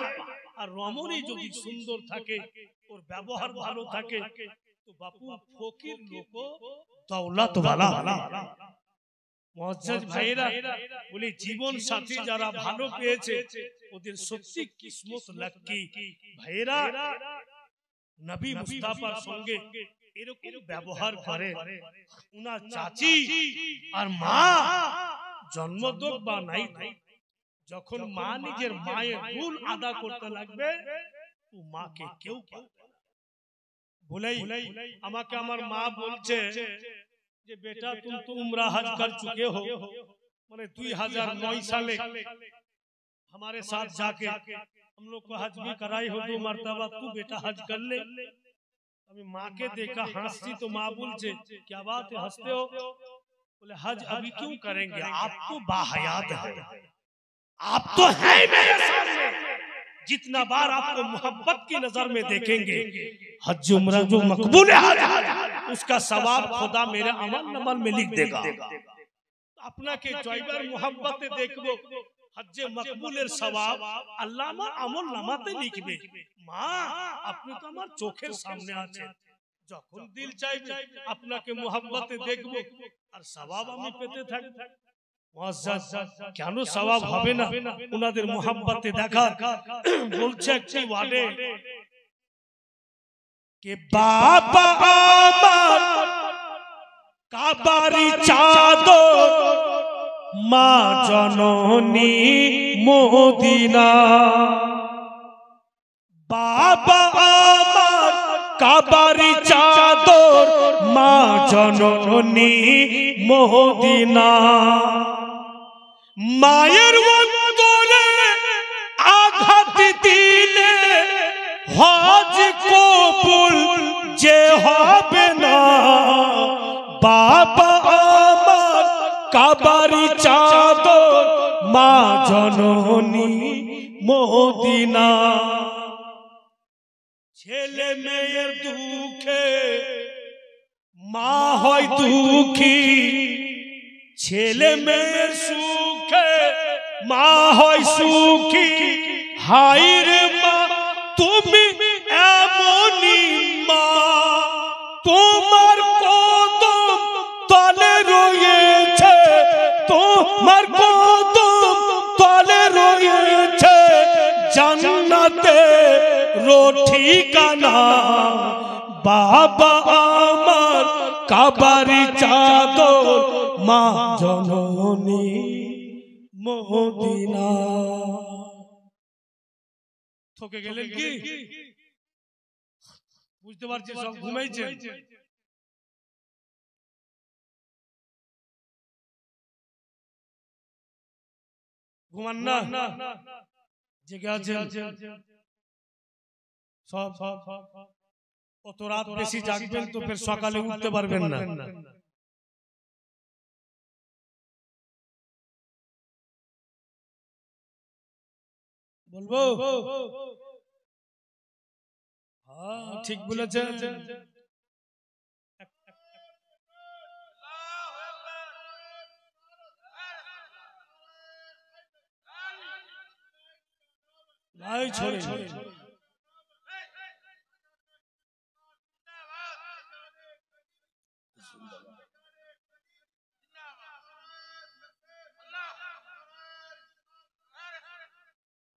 আর রমণী যদি সুন্দর থাকে, ওর ব্যবহার ভালো থাকে, তো বাপু ফকির লোক দৌলত ওয়ালা। মুআজ্জাজ ভাইরা বলি, জীবন সাথী যারা ভালো পেয়েছে ওদের সত্যি কিসমত লাকি। ভাইরা নবী মুস্তাফার সঙ্গে এরকম ব্যবহার করে। উনার চাচি আর মা জন্মদোষ বা নাই, যখন মা নিজের মায়ের ভুল আদা করতে লাগবে, ও মাকে কেউ বলেই। আমাকে আমার মা বলছে যে বেটা तुम तो उम्रा हज कर चुके हो, मैंने 2009 साले हमारे साथ जाके हम लोग को हज भी कराई हो 2 मर्तबा, तू बेटा हज कर ले। अभी माँ के देखा हंसती तो माँ बोलছে क्या बात है हंसते हो? बोले हज अभी क्यों करेंगे, आप तो बाहयात है, आप तो है मेरे सामने, जितना बार आपको मोहब्बत की नजर में देखेंगे, हज उम्रा जो मकबूल है उसका सवाब खुदा मेरे अमल नमल में लिख देगा। আপনাকে জয়বার মোহাব্বতে দেখবো, হজ্জে মকবুলের সওয়াব আল্লাহ আমার আমল নামাতে লিখবে। মা আপনি তো আমার চোখের সামনে আছেন, যখন দিল চাইবে আপনাকে মোহাব্বতে দেখবো আর সওয়াব আমি পেতে থাকবো। মুআজ্জাজ কেন সওয়াব হবে না উনাদের মোহাব্বতে দেখা? বলছে একটি ওয়ার্ডে কে বাবা আমার কাবারি চাদর, মা জননী মদিনা। বাবা আমার কাবারি চাদর, মা জননী মদিনা। মায়ের অন্তরে আঘাত দিলে হজ কবুল যে হবে না। বাবা আমার কাবারি চাদর, মা জননী মদিনা। ছেলে মেয়ের দুঃখে মা হয় দুঃখী, ছেলে মেয়ের সুখে মা হয় সুখী। হায় রে মা তুমি এমনই মা, তোমার কদম তলে রয়েছে, তোমার কদম তলে রয়েছে জান্নাতে রো ঠিকানা। বাবা আমার কাবারি চাদর, মা জননী মদিনা। থকে গেলেন কি? বুঝতে পারছি সব ঘুমাইছে। ঘুমান না, জেগে আছেন সব। অত রাত বেশি জাগবেন তো ফের সকালে উঠতে পারবেন না। বলবো? হ্যাঁ ঠিক বলেছেন। ভাই ছোড়ে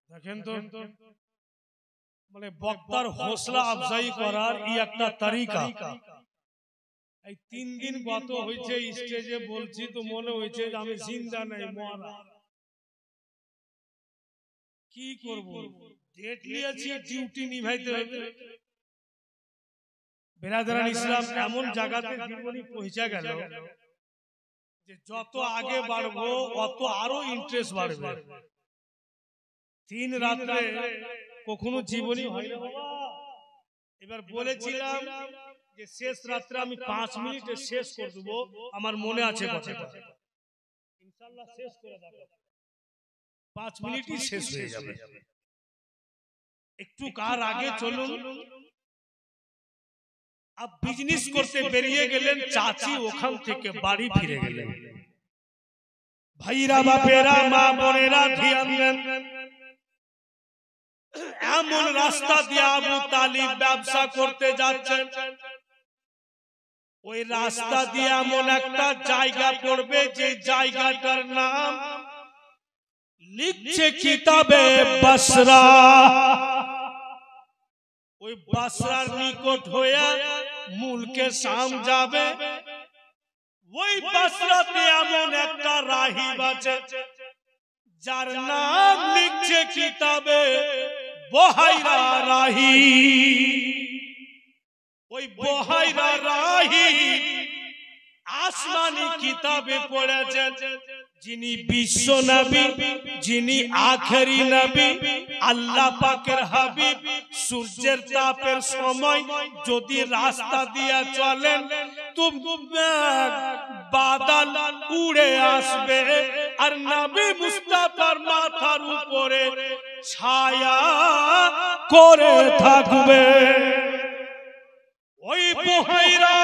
দেখেন তো, মানে বক্তার হৌসলা আফজাই করার এই একটা তরিকা। এই 3 দিন গত হয়েছে স্টেজে বলছি তো মনে হয়েছে যে আমি জিন্দা নাই, মরা। কি করব, ডেট নিয়েছি, ডিউটি নিভাইতে হবে। বেরাদারান ইসলাম এমন জায়গাতে জীবনী পৌঁছে গেল যে যত আগে বাড়বো অত আরো ইন্টারেস্ট বাড়বে। 3 রাত্রে কখনো জীবনী হয় না বাবা। এবার বলেছিলাম যে শেষ রাত্রে আমি 5 মিনিটে শেষ করে দেবো, আমার মনে আছে কথাটা, ইনশাআল্লাহ শেষ করে দেব। 5 মিনিটই শেষ হয়ে যাবে। একটু কার আগে চলুন। আপ বিজনেস করতে বেরিয়ে গেলেন, চাচি ওখান থেকে বাড়ি ফিরে গেলেন। ভাইরা বাপেরা মা বোনেরা ধ্যান দেন, এমন রাস্তা দিয়ে আবু তালিব ব্যবসা করতে যাচ্ছেন, ওই রাস্তা দিয়ে এমন একটা জায়গা পড়বে যে জায়গাটার নাম লিখছে কিতাবে বসরা। ওই বসরার নিকট হয়ে মুলকে শাম যাবে। ওই বসরাতে এমন একটা রাহিব আছে যার নাম লিখছে কিতাবে বহাইরা রাহি। ওই বহাইরা রাহি আসমানি কিতাবে পড়েছেন, যিনি বিশ্ব নবী, যিনি আখেরি নবী, আল্লাহ পাকের হাবিব, সূর্যের তাপের সময় যদি রাস্তা দিয়ে চলেন তো বাদল উড়ে আসবে আর নবী মুস্তাফার মাথার উপরে ছায়া করে থাকবে। ওই বহাইরা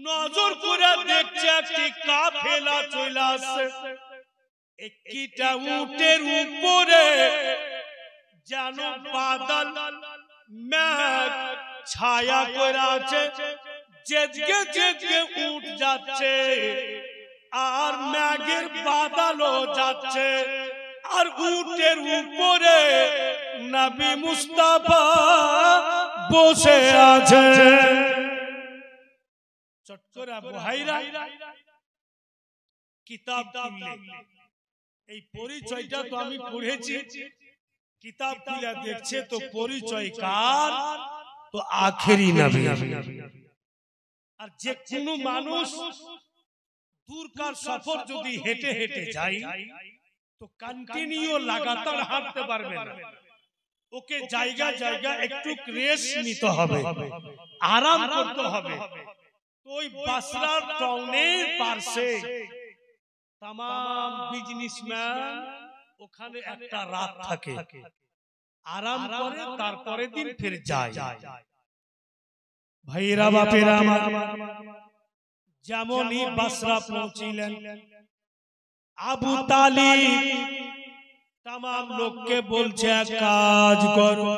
নজর করে দেখছে একটি কাফেলা চলে আসছে। একটা উটের উপরে যেন বাদল মেঘ ছায়া করে আছে, যেদিকে যেদিকে উট যাচ্ছে আর মেঘের বাদলও যাচ্ছে, আর উটের উপরে নবী মুস্তাফা বসে আছে। চট করে বহাইরা কিতাব কিনলে, এই পরিচয়টা তো আমি পড়েছি, কিতাব খুলে দেখছে তো পরিচয় কার, তো আখেরি নবী। আর যে কোনো মানুষ দূরকার সফর যদি হেঁটে হেঁটে যায় তো কন্টিনিউ লাগাতার হাঁটতে পারবে না, ওকে জায়গা জায়গা একটু রেস্ট নিতে হবে, আরাম করতে হবে। ওই বসরার টাউনের পাশে तमाम বিজনেসম্যান ওখানে একটা রাত থাকে, আরাম করে, তারপরে দিন ফির যায়। ভাইরা বাপেরা আমার, যেমনই বসরা পৌঁছিলেন আবু তালিব तमाम লোককে বলছে কাজ করো,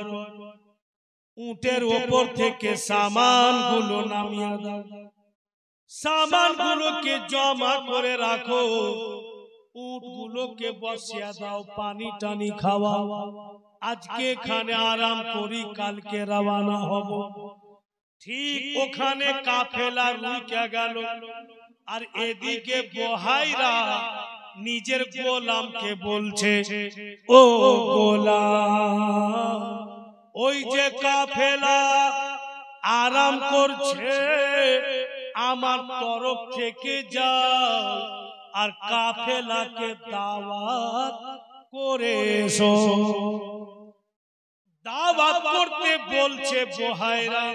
উটের উপর থেকে সামানগুলো নামিয়ে দাও, সামানগুলোকে জমা করে রাখো, উটগুলোকে বসিয়ে দাও, পানি টানি খাওয়াও, আজকে এখানে আরাম করি, কালকে রওনা হব। ঠিক ওখানে কাফেলা রুকে গেল, আর এদিকে বহাইরা নিজের গোলামকে বলছে, ও গোলাম, ওই যে কাফেলা আরাম করছে, আমার তরফ থেকে যাও আর কাফেলাকে দাওয়াত করে এসো। দাওয়াত করতে বলছে বহাইরা।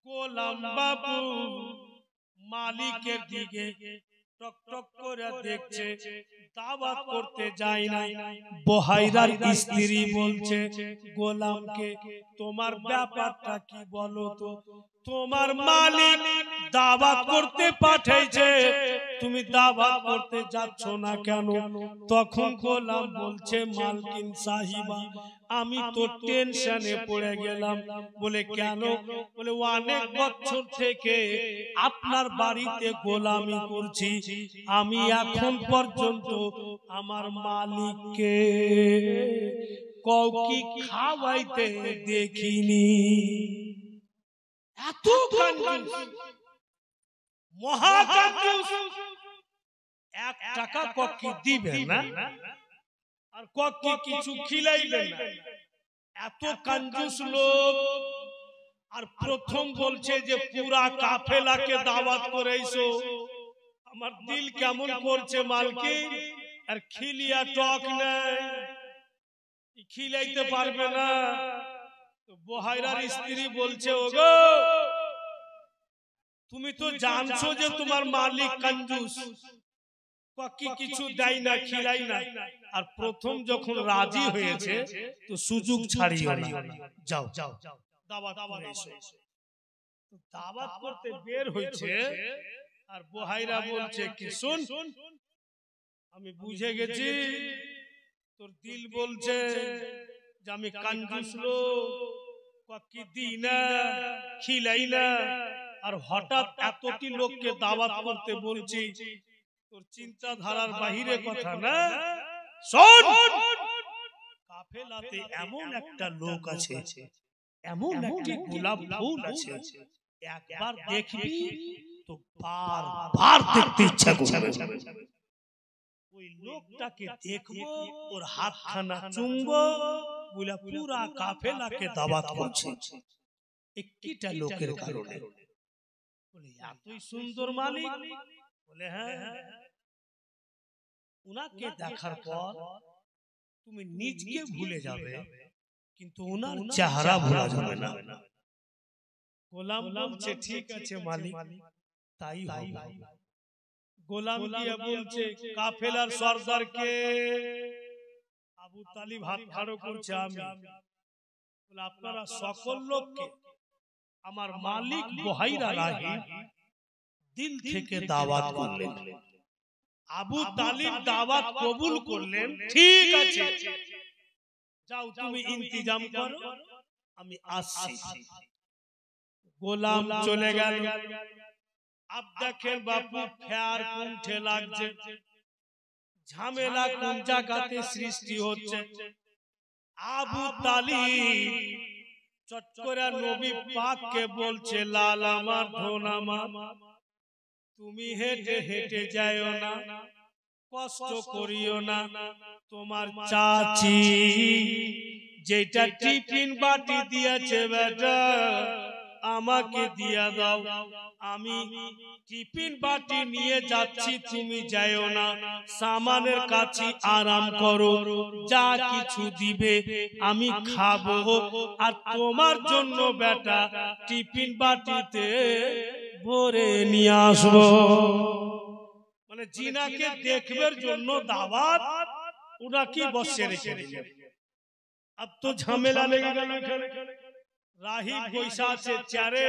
গোলাম বাবু মালিকের দিকে টক টক করে দেখছে, দাওয়াত করতে যায় না। বহাইরার স্ত্রী বলছে গোলামকে, তোমার ব্যাপারটা কি বলো তো, তোমার মালিক দাওয়াত করতে পাঠাইছে, তুমি দাওয়াত করতে যাচ্ছ না কেন? তখন গোলাম বলছে, মালকিন সাহিবা, আমি তো টেনশনে পড়ে গেলাম। বলে কেন? বলে অনেক বছর থেকে আপনার বাড়িতে গোলামি করছি, আমি এখন পর্যন্ত আমার মালিককে কাউকে খাওয়াইতে দেখিনি। এত কঞ্জুস, মহা কঞ্জুস, 1 টাকা কাউকে দিবে না আর কাউকে কিছু খিলাইবে না। এত কঞ্জুস লোক আর প্রথম বলছে যে পুরা কাফেলাকে দাওয়াত করেছো। আমার দিল কেমন করছে মালকিন, আর খিলিয়া টক নাই, খিলাইতে পারবে না। বুহাইরার স্ত্রী বলছে, ওগো তুমি তো জানছো যে তোমার মালিক কঞ্জুস, কিছু দেয় না, খিলাই না। আর প্রথম যখন রাজি হয়েছে তো সুযোগ ছাড়িও না, যাও দাওয়াত করেছো। দাওয়াত করতে বের হয়েছে, আর বুহাইরা বলছে কি শুন, আমি বুঝে গেছি তোর দিল বলছে যে আমি কঞ্জুস লোক, কি দিই না, খিলাই না, আর হঠাৎ এতটি লোককে দাওয়াত করতে বলছি, তোর চিন্তাধারার বাহিরে কথা না। শোন, কাফেলাতে এমন একটা লোক আছে, এমন একটি গোলাপ ফুল আছে, একবার দেখবি তো বারবার দেখতে ইচ্ছা করবে। ওই লোকটাকে দেখবো, ওর হাতখানা চুমবো, বলে পুরা কাফেলাকে দাওয়াত করছে একটা লোকের কারণে। বলে এতই সুন্দর মালিক? বলে হ্যাঁ। উনাকে দেখার পর তুমি নিজকে ভুলে যাবে, কিন্তু ওনার চেহারা ভোলা যাবে না। গোলাম বলছে ঠিক আছে মালিক, তাই হবে। গোলাম গিয়ে বলছে কাফেলার সরদারকে, আবু তালিব হাত খাড়ো করছে, আমি। বলে আপনারা সকল লোককে আমার মালিক বুহাইরা রাহিব দিল থেকে দাওয়াত করলেন। আবু তালিব দাওয়াত কবুল করলেন, ঠিক আছে যাও তুমি ইন্তজাম করো, আমি আসছি। গোলাম চলে গেল। আব দেখেন বাপু ফেয়ার কুণ্ঠে লাগছে, ঝামেলা কোন জায়গাতে সৃষ্টি হচ্ছে। আবু তালিব চট করে নবী পাককে বলছে, লাল আমার ধন আমার, তুমি হেঁটে হেঁটে যাইও না, কষ্ট করিও না, তোমার চাচি যেটা টিফিন বাটি দিয়েছে বেটা আমাকে দিয়া দাও, আমি টিফিন বাটি নিয়ে যাচ্ছি, তুমি যাইও না, সামানের কাছে আরাম করো, যা কিছু দিবে আমি খাবো, আর তোমার জন্য বেটা টিফিন বাটিতে ভরে নিয়ে আসবো। মানে জিনাকে দেখবার জন্য দাওয়াত উনাকে বসে রেখে দিলেন। अब तो झमेला লেগে গেল। রাহিব বৈশা আছে চেয়ারে,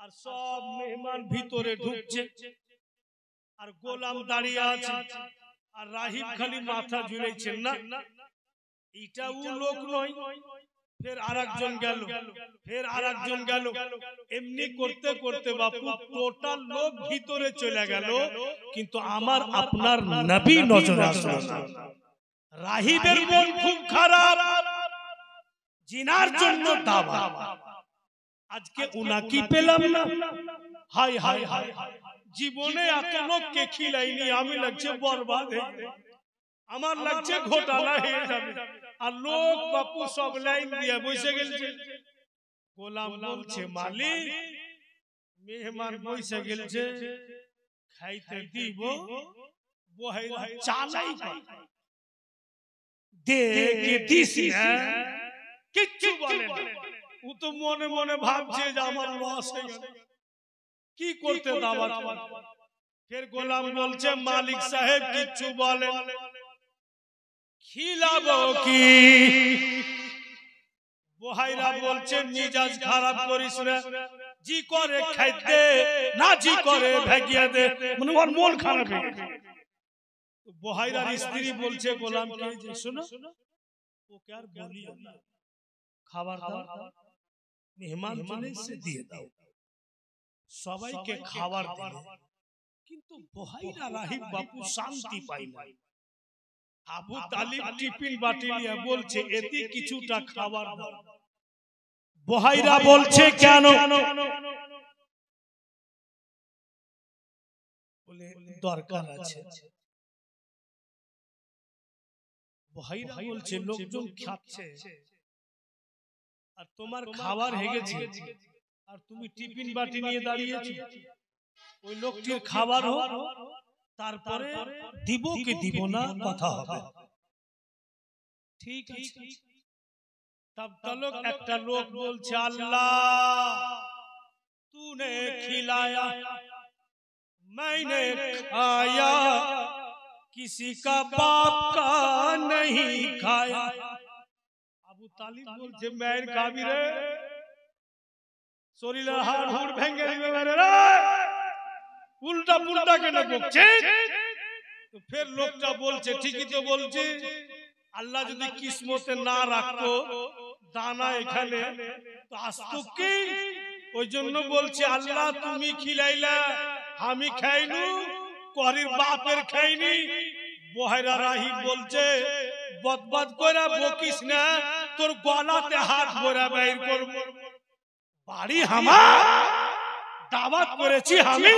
আর সব মেহমান ভিতরে ঢুকছে, আর গোলাম দাঁড়িয়ে আছে, আর রাহিব খালি মাথা ঝুলাইছেন না, এটা ও লোক নয়। ফের আরেকজন গেল, ফের আরেকজন গেল, এমনি করতে করতে বাপু টোটাল লোক ভিতরে চলে গেল, কিন্তু আমার আপনার নবী নজরে আসলো না। রাহিবের মন খুব খারাপ, জিনার জন্য দাওয়াত, আজকে উনাকি পেলাম না, হায় হায় হায়, জীবনে এত লোককে খিলাইনি, আমি লাগছে বরবাদ হয়ে যাবে, আমার লাগছে ঘোটালা হয়ে যাবে, আর লোক বাপু সব লাইন দিয়ে বসে গেছে। গোলাম বলছে মালিক মেহমান বসে গেছে, খাইতে দিব, বুহাইরা চালাই দেখে দিছি না, কিচ্ছু বলে না। ও তো মনে মনে ভাবছে যে আমার লস হয়ে গেল, কি করতে দাওয়াত। ফের গোলাম বলছে মালিক সাহেব কিচ্ছু বলে, খিলাবো কি? বুহাইরা বলছে মিজাজ খারাপ করিস না, জি করে খাইতে না জি করে ভাগিয়ে দে, মানে ওর মন খারাপ হয়ে গেছে। বুহাইরার স্ত্রী বলছে গোলামকে যে শোনো, ওকে আর বলিও না, খাবার দাও, মেহমান চলে এসে দিয়ে দাও, সবাইকে খাবার দিল। কিন্তু বুহাইরা রাহিব বাপু শান্তি পাই না। আবু তালিব টিফিন বাটি নিয়ে বলছে এতে কিছুটা খাবার দাও। বুহাইরা বলছে কেন? বলে দরকার আছে। বুহাইরা বলছে লোকজন খাচ্ছে, আর তোমার খাবার হয়ে গেছে আর তুমি টিফিন বাটি নিয়ে দাঁড়িয়েছো, ওই লোকটির খাবার হোক, তারপরে দিব কি দিব না কথা হবে। ঠিক আছে, तब तक একটা লোক বলছে আল্লাহ तूने खिलाया मैंने खाया किसी का बाप का नहीं खाया। আবু তালিব বলছে মেয়ের খাবি রে, শরীরের হাড় হুড় ভেঙে দিবে রে, উল্টা পুল্টা কেন বকছে? তো ফের লোকটা বলছে ঠিকই তো বলছে, আল্লাহ যদি কিসমতে না রাখতো দানা এখানে তো আসতো কি? ওই জন্য বলছে আল্লাহ তুমি খিলাইলা আমি খাইনু, করির বাপের খাইনি। বহেরা রাহি বলছে বদবদ কইরা বকিস না, তোর গলাতে হাত ভরা বাইর করব। বাড়ি আমার, দাওয়াত করেছি আমি,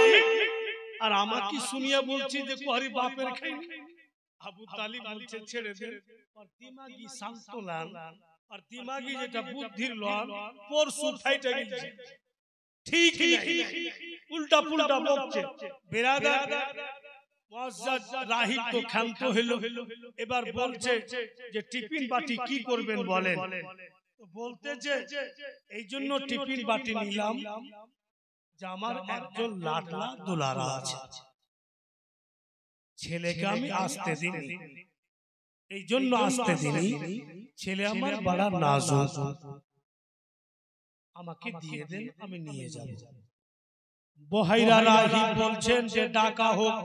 আর আমাকে শুনিয়া বলছি যে করির বাপের খাইনি। আবু তালিব বলছে ছেড়ে দে, আর দিমাগি শান্তলান আর দিমাগি যেটা বুদ্ধির লন পরশু ফাইটা গেছে, ঠিক নাই, উল্টা পুল্টা বকছে। বেরাদার মুআজ্জাজ রাহিব তো ক্ষান্ত হলো, এবার বলছে যে টিফিন বাটি কি করবেন বলেন। তো বলতেছে এই জন্য টিফিন বাটি নিলাম যে আমার একজন লাডলা দুলারা আছে, ছেলেকে আমি আসতে দিই, এই জন্য আসতে দিই, ছেলে আমার বড় নাজুক, আমাকে দিয়ে দেন আমি নিয়ে যাব। বহেরা রাহি বলছেন যে ডাকা হোক,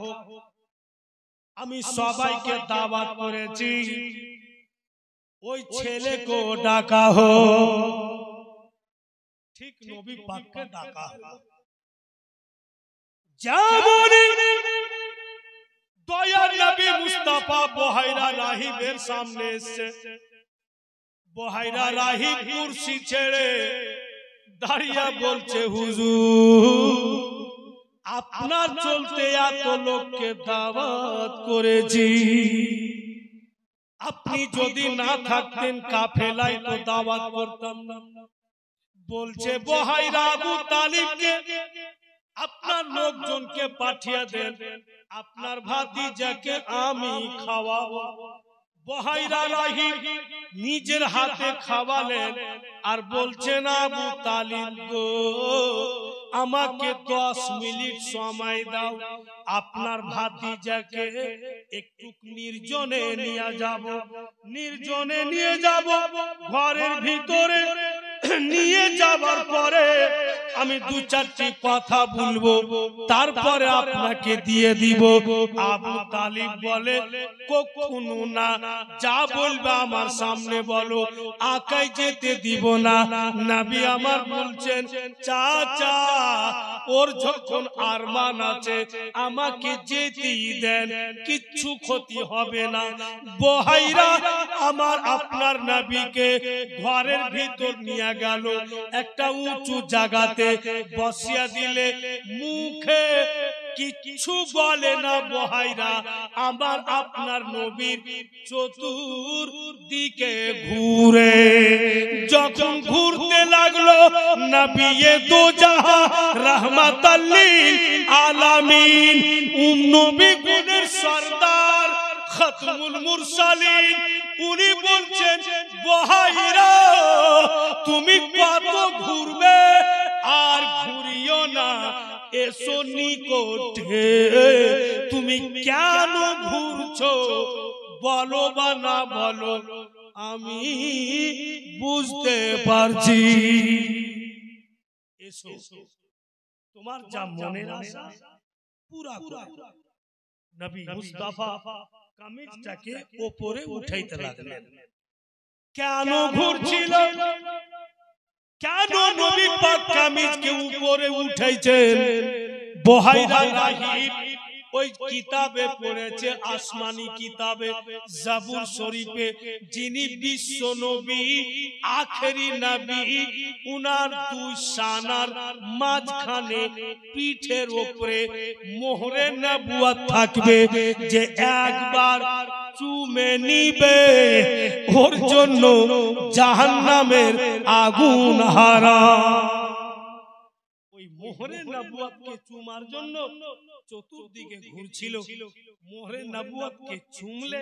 আমি সবাইকে দাওয়াত করেছি, ওই ছেলেকে ডাকা হোক। ঠিক নবী পাককে ডাকা হোক। যেমন দয়ার নবী মুস্তাফা বহেরা রাহিবের সামনে এসে, বহেরা রাহিব কুরসি ছেড়ে দাঁড়িয়ে বলছে হুজুর আপনার চলতে এত লোককে দাওয়াত করেছি, আপনি যদি না থাকতেন কাফেলায় তো দাওয়াত করতাম না। বলছে বহেরা আবু তালিবকে আপনার লোকজনকে পাঠিয়ে দেন, আপনার ভাতিজাকে আমি খাওয়াবো। বহেরা রাহিব নিজের হাতে খাওয়ালেন আর বলছেন আবু তালিব গো আমাকে 10 মিনিট সময় দাও, আপনার ভাতিজাকে একটু নির্জনে নিয়ে যাব। নির্জনে নিয়ে যাব, ঘরের ভিতরে নিয়ে যাবার পরে আমি 2-4টি কথা বলবো, তারপরে আপনাকে দিয়ে দিব। আবু তালিব বলে কখনো না, যা বলবে আমার সামনে বলো, আকাই যেতে দিব না। নবী আমার বলছেন চাচা ওর যখন আরমান আছে আমাকে যেতেই দেন, কিচ্ছু ক্ষতি হবে না। বহেরা আমার আপনার নবীকে ঘরের ভিতর নিয়ে গেল, একটা উঁচু জায়গাতে বসিয়া দিলে, মুখে কিচ্ছু বলে না বহেরা আমার আপনার নবীর চতুর্দিকে ঘুরে। যখন ঘুরতে লাগলো নবী দো জাহান রাহমাতাল লিল আলামিন, নবী গুণের সরদার খতমুল মুরসালিন, উনি বলছেন বহেরা তুমি কত ঘুরবে আর ঘুরিও না, এসো নিকটে, তুমি কেন ঘুরছো বলো বা না বলো আমি বুঝতে পারছি। এসো তোমার যা মনের আশা পুরা করো। নবী মুস্তাফা কামিজটাকে উপরে উঠাইতে লাগলেন। কেন ঘুরছিল, কেন নবী পাক কামিজকে উপরে উঠাইছেন? বহেরা রাহিব ওই কিতাবে পড়েছে, আসমানি কিতাবে জাবুর শরীফে, যিনি বিশ্ব নবী আখেরি নবী, উনার 2 শানার মাঝখানে পিঠের উপরে মোহরে নবুয়ত থাকবে, যে একবার চুমে নিবে ওর জন্য জাহান্নামের আগুন হারাম। ওই মোহরে নবুয়তকে চুমার জন্য চতুর্দিকে ঘুরছিল। মোহরে নবুয়তকে চুমলে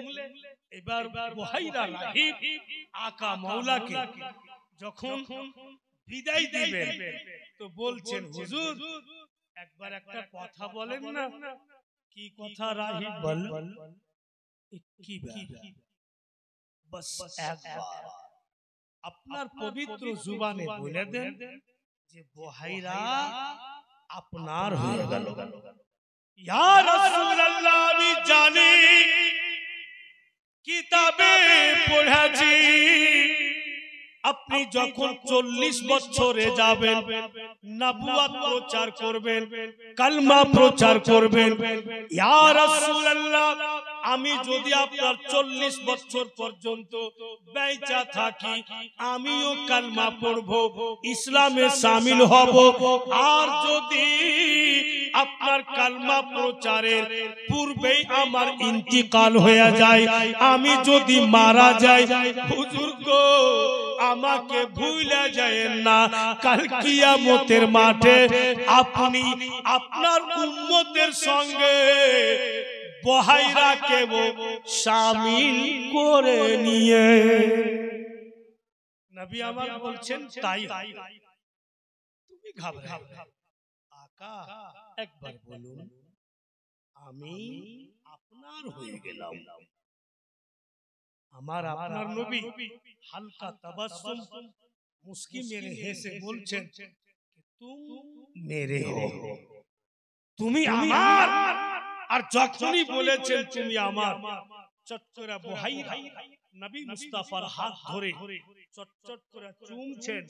এবার বুহাইরা রাহিব আকা মাওলাকে যখন বিদায় দিবেন তো বলছেন, হুজুর একবার একটা কথা বলেন না। কি কথা রাহিব? বল। কি বাস একবার আপনার পবিত্র জুবানে বলে দেন যে বুহাইরা আপনার হয়ে গেল। ইয়া রাসূলুল্লাহ, আমি জানি কিতাবে পড়েছি আপনি যখন 40 বছরে যাবেন, নবুয়ত প্রচার করবেন, কালমা প্রচার করবেন। ইয়া রাসূলুল্লাহ, আমি যদি আপনার 40 বছর পর্যন্ত বেঁচে থাকি, আমিও কালমা পড়ব, ইসলামে শামিল হব। আর যদি আপনার কালমা প্রচারের পূর্বেই আমার ইন্তিকাল হয়ে যায়, আমি যদি মারা যাই, হুজুর গো আমাকে ভুলে যায়েন না। কাল কিয়ামতের মাঠে আপনি আপনার উম্মতের সঙ্গে বুহাইরাকে শামিল করে নিয়ে। নবী আমার বলছেন তাই তুমি ঘাবড়াও না। আকা একবার বলুন আমি আপনার হয়ে গেলাম। আমার আপনার নবী হালকা তাবাসসুম মুস্কি মেরে হেসে বলছেন, তুমি মেরে হো, তুমি আমার। আর যখনই বলেছেন তুমি আমার, চট করে বুহাইরা নবী মুস্তাফার হাত ধরে চটচট করে চুমছেন।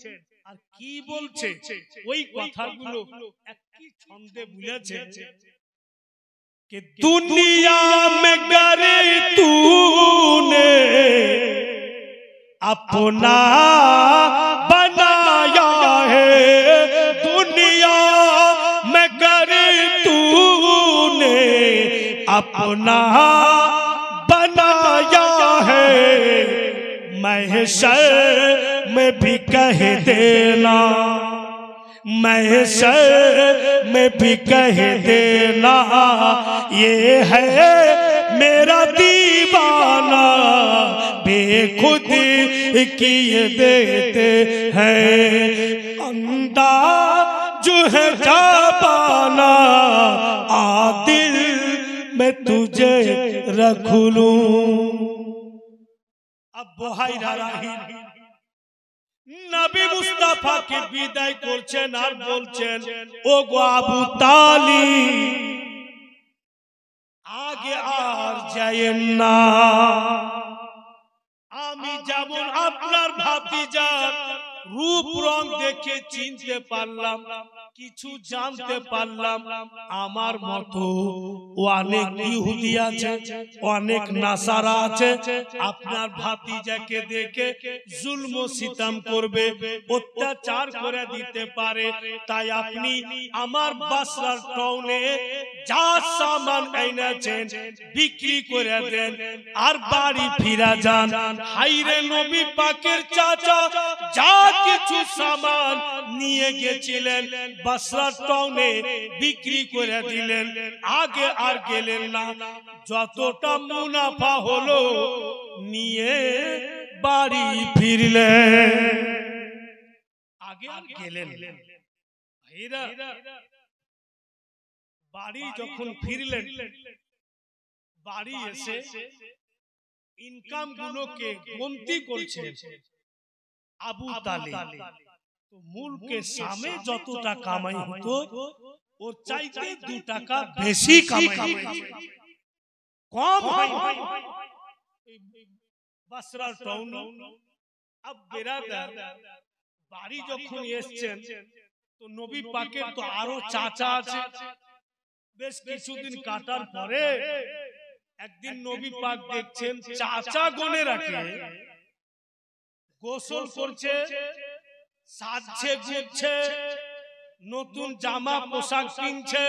আর কি বলছে ওই কথাগুলো একই ছন্দে বলেছে कि दुनिया में गरे तूने अपना बनाया है, दुनिया में गरे तूने अपना बनाया है, महशर में भी कह देना, महशर में भी कह देना, ये है मेरा दीवाना, बेखुद किए देते हैं, अंदाज है जाबाना, आ दिल में तुझे रख लूं। अब बुहाइरा राहिब নবী মুস্তাফাকে বিদায় করছেন আর বলছেন, ও গো আবু তালিব আগে আর যায়েন না। আমি যেমন আপনার ভাতিজার রূপ রং দেখে চিনতে পারলাম, কিছু জানতে পারলাম, আমার মতো অনেক ইহুদি আছে, অনেক নাসারা আছে, আপনার ভাতিজাকে দেখে জুলম ও সিতম করবে, অত্যাচার করে দিতে পারে। তাই আপনি আমার বাসরার টাউনে যা সামান এনেছেন বিক্রি করে দেন আর বাড়ি ফিরে যান। হাইরে নবী পাকের চাচা যা কিছু সামান নিয়ে গেছিলেন বাসরা টাউনে বিক্রি করে দিলেন, আগে আর গেলেন না। যতটা মুনাফা হলো নিয়ে বাড়ি ফিরলেন, আগে আর গেলেন। ভাইরা বাড়ি যখন ফিরলেন, বাড়ি এসে ইনকাম গুলোকে গণতি করছেন আবু তালিব। তো মুলকে সামে যতটা কামাই হতো ওর চাইতে 2 টাকা বেশি কামাই কম হয়। বাসরার টাউন আব বেরাদার বাড়ি যখন এসেছেন তো নবী পাকের তো আরো চাচা আছে। বেশ কিছুদিন কাটার পরে একদিন নবী পাক দেখছেন চাচা গনে রাখে গোসল করছে, সাজছে গুজছে, নতুন জামা পোশাক কিনছে।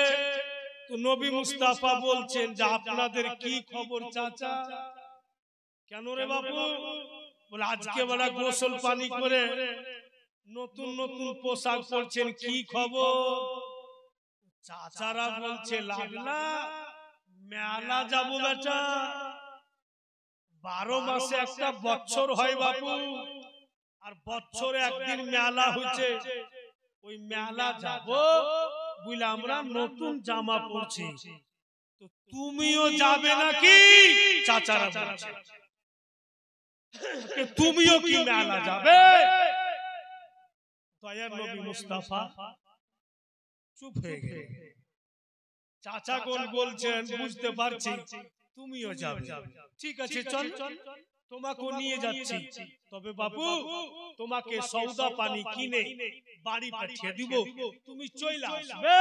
তো নবী মুস্তাফা বলছেন যে আপনাদের কি খবর চাচা? কেন রে বাপু? বলে আজকে বড় গোসল পানি করে নতুন নতুন পোশাক পরছেন, কি খবর? চাচারা বলছে লাগলা মেলা যাবো বেটা, 12 মাসে একটা বছর হয় বাপু, আর বছরে একদিন মেলা হচ্ছে, ওই মেলা যাব বলে আমরা নতুন জামা পরছি, তো তুমিও যাবে নাকি? চাচারা বলছে তুমিও কি মেলা যাবে? দয়ার নবী মুস্তাফা চুপ হয়ে গেলেন। চাচা কোন বলছেন বুঝতে পারছি, তুমিও যাবে, ঠিক আছে চল তোমাকে নিয়ে যাচ্ছি, তবে বাবু তোমাকে সওদা পানি কিনে বাড়ি পাঠিয়ে দিব, তুমি চলে আসবে,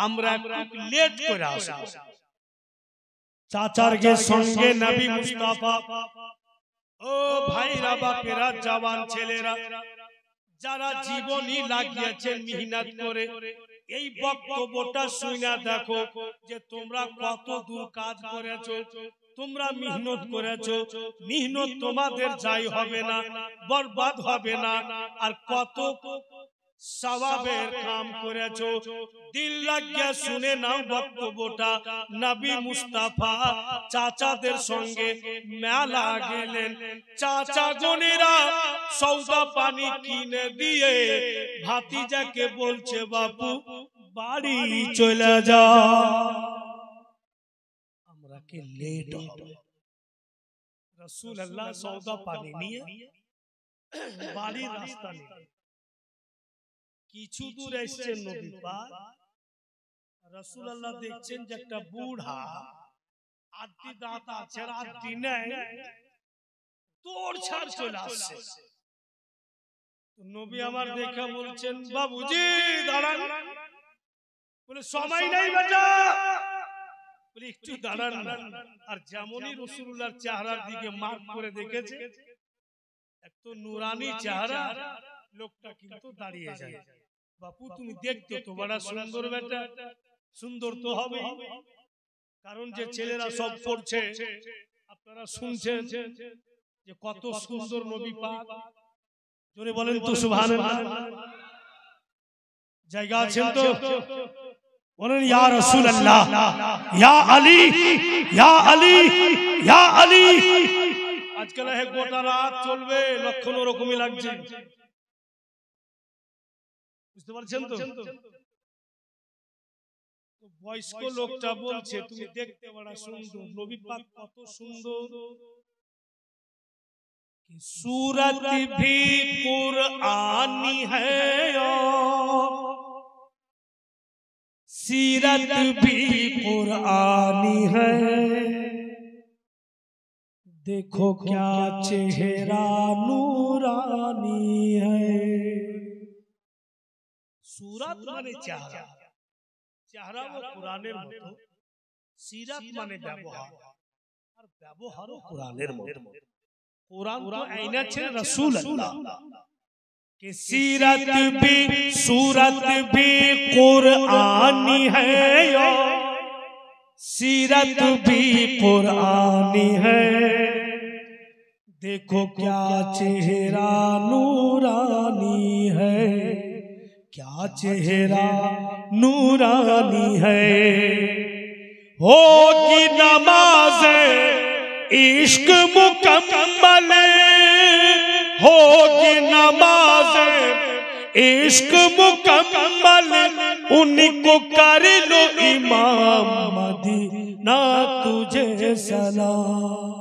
আমরা একটু লেট করে আসব। চাচার সঙ্গে নবী মুস্তাফা, ও ভাইরা বাপেরা জওয়ান ছেলেরা যারা জীবনই লাগিয়েছেন মেহনত করে, এই বক্তব্যটা শুনে দেখো যে তোমরা কত দূর কাজ করেছো, তোমরা মেহনত করেছো, মেহনত তোমাদের যাই হবে না, বরবাদ হবে না, আর কত সওয়াবের কাম করেছো। দিল লাগিয়ে শুনে নাও বক্তব্যটা। নবী মুস্তাফা চাচাদের সঙ্গে মেলা গেলেন, চাচা গনেরা সওদা পানি কিনে দিয়ে ভাতিজাকে বলছে বাপু বাড়ি চলে যা, আমরা কে লেট হবে। রাসূলুল্লাহ সওদা পানি নিয়ে বাড়ির রাস্তা নিয়ে কিছু দূর এসেছেন নবী পাক, রাসূলুল্লাহ দেখছেন যে একটা বুড়া আদি দাঁত আছে, আদি নেই, তোর ছাড় চলে আসছে। নবী আমার দেখা বলছেন বাবুজি দাঁড়ান, বলে সময় নাই বেটা, বলে একটু দাঁড়ান না। আর যেমনই রাসূলুল্লাহর চেহারার দিকে মার্ক করে দেখেছে, এত নুরানি চেহারা, লোকটা কিন্তু দাঁড়িয়ে যায়। বাপু তুমি দেখতে তো বড় সুন্দর বেটা, সুন্দর তো হবে, কারণ যে ছেলেরা সব পড়ছে আপনারা শুনছেন যে কত সুন্দর নবী পাক, জোরে বলেন তো সুবহানাল্লাহ। জায়গা আছেন তো বলেন ইয়া রাসূলুল্লাহ, ইয়া আলী, ইয়া আলী, ইয়া আলী। আজকাল গোটা রাত চলবে, লক্ষণ ওরকমই লাগছে, বুঝতে পারছেন তো? বয়স্ক লোকটা বলছে তুমি দেখতে বড় সুন্দর, নবী পাক কত সুন্দর, कि सूरत भी कुरानी है और सीरत भी कुरानी है, देखो क्या चेहरा नूरानी है। सूरत माने चेहरा, चेहरा वो कुरानेर मतो, सीरत माने व्यवहार, और व्यवहारও कुरानेर मतो। कुरान तो आईना छे रसूलुल्लाह के सीरत भी सूरत भी कुरानी है, सीरत भी कुरानी है, देखो क्या चेहरा नूरानी है, क्या चेहरा नूरानी है। होगी नमाज इश्क मुकम्मल, होगी नमाज इश्क मुकम्मल, उनको कर लो इमाम मदीना तुझे सलाम।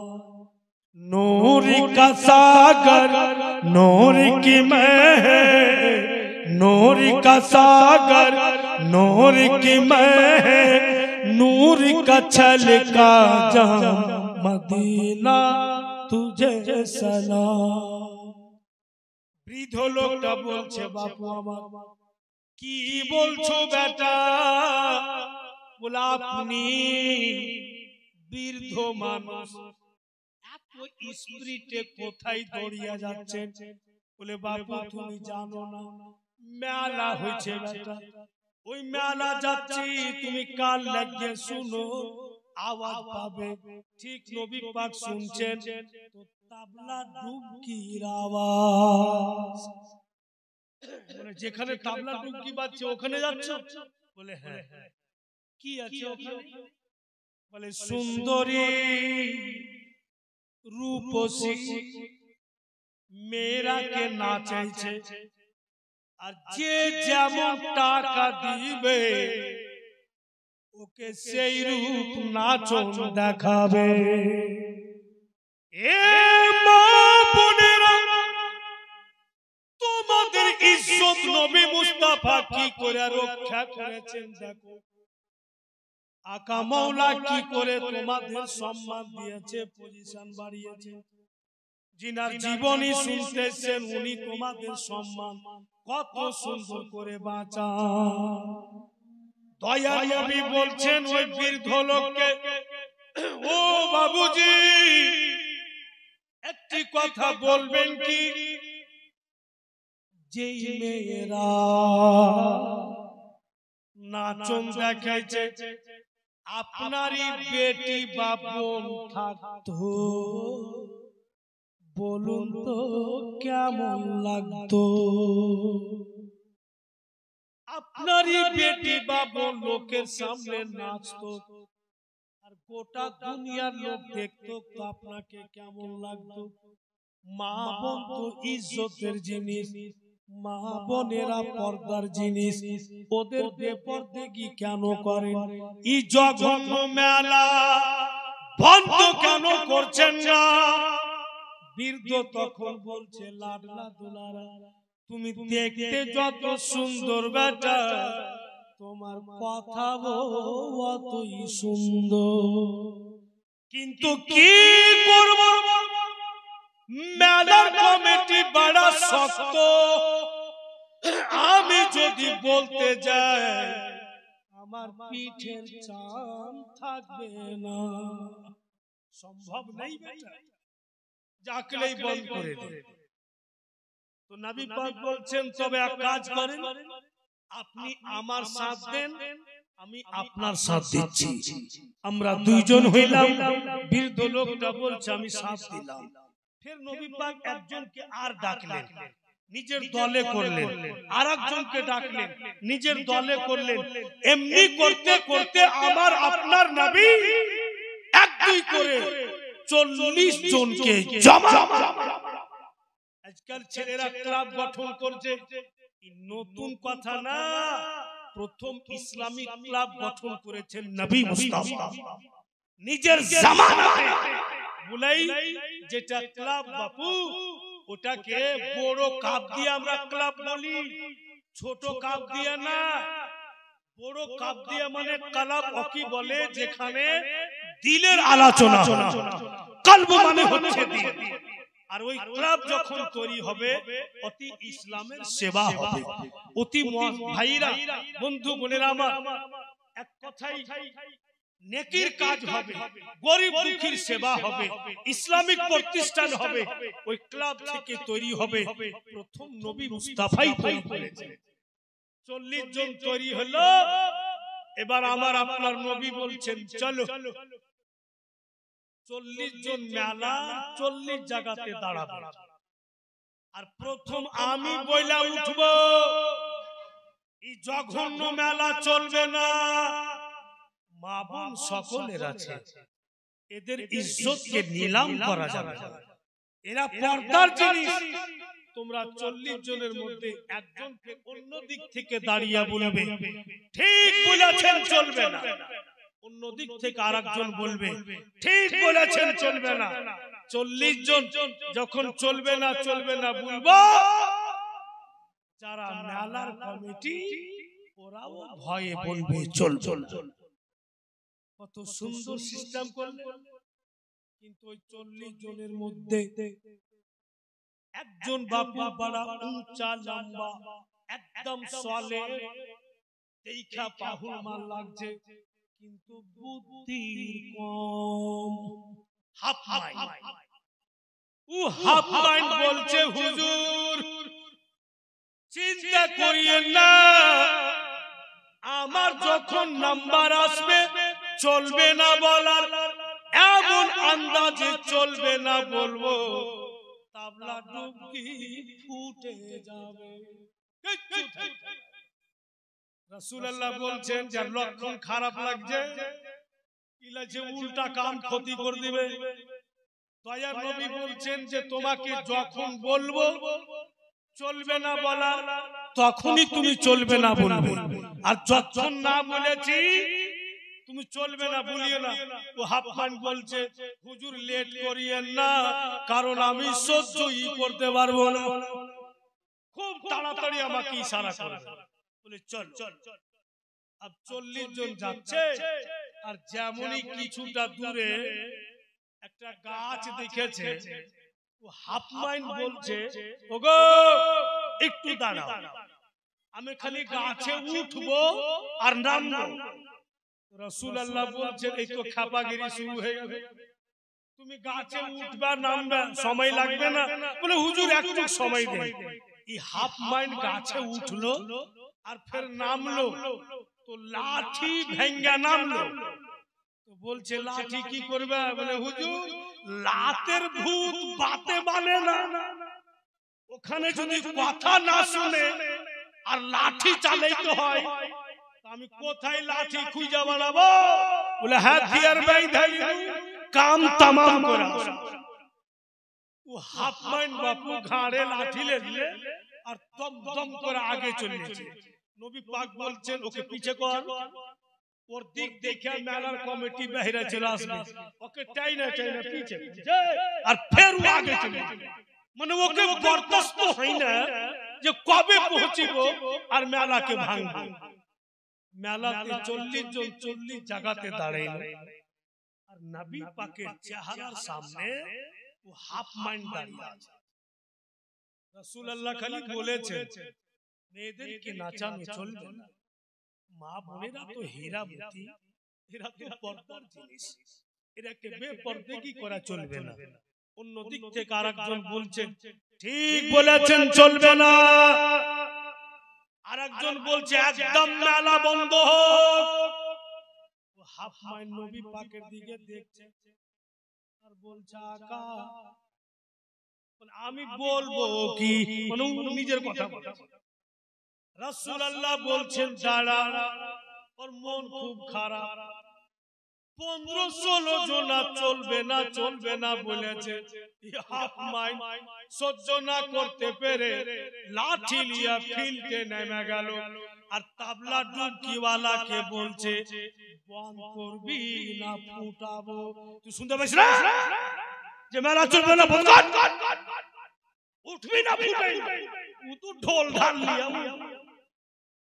नूर का सागर नूर की महर, नूर का सागर नूर की महर, नूर का छलका जाम मदीना तुझे सलाम। বৃদ্ধ লোকটা বলছে বাপু আমার কি বলছো বেটা? বলে আপনি বৃদ্ধ মানুষ, এত স্পিরিটে কোথায় দৌড়িয়ে যাচ্ছেন? বলে বাপু তুমি জানো না মেলা হয়েছে বেটা, ওই মেলা যাচ্ছি, তুমি কান লাগিয়ে শুনো, আওয়াজ পাবে। ঠিক নবী পাক শুনছেন তো তাবলা ডুবকির আওয়াজ, মানে যেখানে তাবলা ডুবকি বাজছে ওখানে যাচ্ছ? বলে হ্যাঁ। কি আছে ওখানে? বলে সুন্দরী রূপসী মেয়েরাকে নাচাইছে, আর যে যেমন টাকা দিবে ওকে সেই রূপ নাচন দেখাবে। এ মা বোনেরা, তোমাদের ইজ্জত নবী মুস্তাফা কি করে রক্ষা করেছেন দেখো। আকা মাওলা কি করে তোমাদের সম্মান দিয়েছে, পজিশন বাড়িয়েছে। যিনার জীবনী শুনতেছেন উনি তোমাদের সম্মান কত সুন্দর করে বাঁচান। দয়ার নবী বলছেন ওই বৃদ্ধ লোককে, ও বাবুজি একটি কথা বলবেন কি, যেই মেয়েরা নাচন দেখাইছে আপনারই বেটি বা বোন থাকতো, বলুন তো কেমন লাগতো? আপনারই বেটি বা বোন লোকের সামনে নাচতো আর গোটা দুনিয়ার লোক দেখতো, তো আপনাকে কেমন লাগতো? মা বোন তো ইজ্জতের জিনিস, মা বোনেরা পর্দার জিনিস, ওদের বেপরদেগি কেন করেন? এই জঘন্য মেলা বন্ধ কেন করছেন না? বৃদ্ধ তখন বলছে, লাডলা দুলারা তুমি দেখতে যত সুন্দর বেটা, তোমার কথা অতই সুন্দর, কিন্তু কি করব মেলার কমিটি বড় শক্ত, আমি যদি বলতে যাই আমার পিঠের চাম থাকবে না, সম্ভব নেই বেটা, যাকলেই বন্ধ করে দে। তো নবী পাক বলছেন তবে এক কাজ করেন, আপনি আমার সাথ দেন, আমি আপনার সাথ দিচ্ছি, আমরা দুইজন হইলাম। বৃদ্ধ লোকটা বলছে আমি সাথ দিলাম। ফের নবী পাক একজনকে আর ডাকলেন, নিজের দলে করলেন, আর একজনকে ডাকলেন, নিজের দলে করলেন। এমনি করতে করতে আমার আপনার নবী এক দুই করে 40 জনকে জমা। আজকাল ছেলেরা ক্লাব গঠন করছে, নতুন কথা না, প্রথম ইসলামিক ক্লাব গঠন করেছেন নবী মুস্তাফা নিজের জামানাতে। বলাই যেটা ক্লাব বাপু, ওটাকে বড় কাপ দিয়ে আমরা ক্লাব বলি, ছোট কাপ দিয়ে না। বড় কাপ দিয়ে মানে ক্লাব ওকে বলে যেখানে দিলের আলোচনা, কলব মানে হচ্ছে দিল। আর ওই ক্লাব যখন তৈরি হবে অতি ইসলামের সেবা হবে। অতি ভাইরা বন্ধু বোনেরা আমার, এক কথাই নেকির কাজ হবে, গরিব দুঃখীর সেবা হবে, ইসলামিক প্রতিষ্ঠান হবে, ওই ক্লাব থেকে তৈরি হবে। প্রথম নবী মুস্তাফাই তৈরি করেছেন। 40 জন তৈরি হলো। এবার আমার আপনার নবী বলছেন চলো 40 জন মেলা 40 জায়গাতে দাঁড়াবে, আর প্রথম আমি বইলা উঠব, এই জঘন্য মেলা চলবে না। মা বোন সকলের আছে, এদের ইজ্জতকে নিলাম করা যাবে না, এরা পর্দার জিনিস। তোমরা 40 জনের মধ্যে একজনকে অন্য দিক থেকে দাঁড়িয়ে বলবে ঠিক বলেছেন চলবে না, অন্য দিক থেকে আরেকজন বলবে ঠিক বলেছেন চলবে না। 40 জন যখন চলবে না বলবো, যারা মেলার কমিটি ওরাও ভয়ে বলবে চলবে না। কত সুন্দর সিস্টেম করলেন। কিন্তু ওই 40 জনের মধ্যে একজন বাপু বড় উঁচা লম্বা, একদম সালে, দেখা পাহুল মাল লাগছে, কিন্তু বুদ্ধি কম, হাফ মাইন্ড। ও হাফ মাইন্ড বলছে হুজুর চিন্তা করিয়েন না, আমার যখন নাম্বার আসবে চলবে না বলার এমন আন্দাজে চলবে না বলবো তাবলা ডুবকি ফুটে যাবে। রাসূলুল্লাহ বলছেন যার লক্ষণ খারাপ লাগছে ইলাজে উল্টা কাম ক্ষতি করে দিবে। দয়ার নবী বলছেন যে তোমাকে যখন বলবো চলবে না বলা তখনই তুমি চলবে না বলবে, আর যখন না বলেছি তুমি চলবে না বলিও না। ও হাফমান বলছে হুজুর লেট করিয়েন না, কারণ আমি সহ্যই করতে পারবো না, খুব তাড়াতাড়ি আমাকে ইশারা করে বলে চল চল। আর 40 জন যাচ্ছে, আর যেমনই কিছুটা দূরে একটা গাছ দেখেছে, ও হাফ মাইন্ড বলছে ওগো একটু দাঁড়াও, আমি খালি গাছে উঠবো আর নামবো। রাসূলুল্লাহ বলছেন এই তো খাপাগিরি শুরু হয়ে গেল, তুমি গাছে উঠবা নামবা সময় লাগবে না? বলে হুজুর একটু সময় দেন। এই হাফ মাইন্ড গাছে উঠলো আর ফের নামলো, তো লাঠি ভেঙ্গা নামলো। তো বলছে লাঠি কি করবে? বলে হুজুর লাতের ভূত বাতে মানে না, ওখানে যদি কথা না শুনে আর লাঠি চালাইতে হয় আমি কোথায় লাঠি খুঁজে বাড়াবো? বলে হাতিয়ার বাইধাই কাম তামাম করা। ও হাফ মাইন্ড বাপু ঘাড়ে লাঠি লেলে আর দম দম করে আগে চলেছে। নবী পাক বলছেন ওকে পিছে কর, ওর দিক দেখে মেলার কমিটি বাইরে চলে আসবে, ওকে টাইনা টাইনা পিছে আর ফের আগে চলে, মানে ওকে বরদাস্ত হয় না যে কবে পৌঁছিব আর মেলাকে ভাঙবো। মেলাতে 40 জন 40 জায়গাতে দাঁড়াইল, আর নবী পাকের চেহারার সামনে ও হাফ মাইন্ড দাঁড়িয়ে আছে। রাসূলুল্লাহ খালি বলেছেন মেয়েদেরকে নাচানো চলবে না, মা বোনেরা তো হীরামতি, এরা তো পর্দার জিনিস, এরাকে বেপরদেগি করা চলবে না। অন্য দিক থেকে আরেকজন বলছেন ঠিক বলেছেন চলবে না, আরেকজন বলছে একদম মেলা বন্ধ হোক। হাফ মাইন্ড নবী পাকের দিকে দেখছে আর বলছে আকা আমি বলবো কি, মানে নিজের কথা বলে। রাসূলুল্লাহ বলছেন দাঁড়া, ওর মন খুব খারাপ। 15-16 জন চলবে না চলবে না বলেছে, হাফ মাইন্ড সহ্য না করতে পেরে লাঠি লিয়া ফিল্ডে নেমে গেল, আর তাবলা ডুবকিওয়ালাকে বলছে বন্ধ করবি না ফুটাবো। তুই শুনতে পাইছ না যে মেলা চলবে না, বন্ধ কর, উঠবি না ফুটাই না। ও তো ঢোল ঢাল লিয়া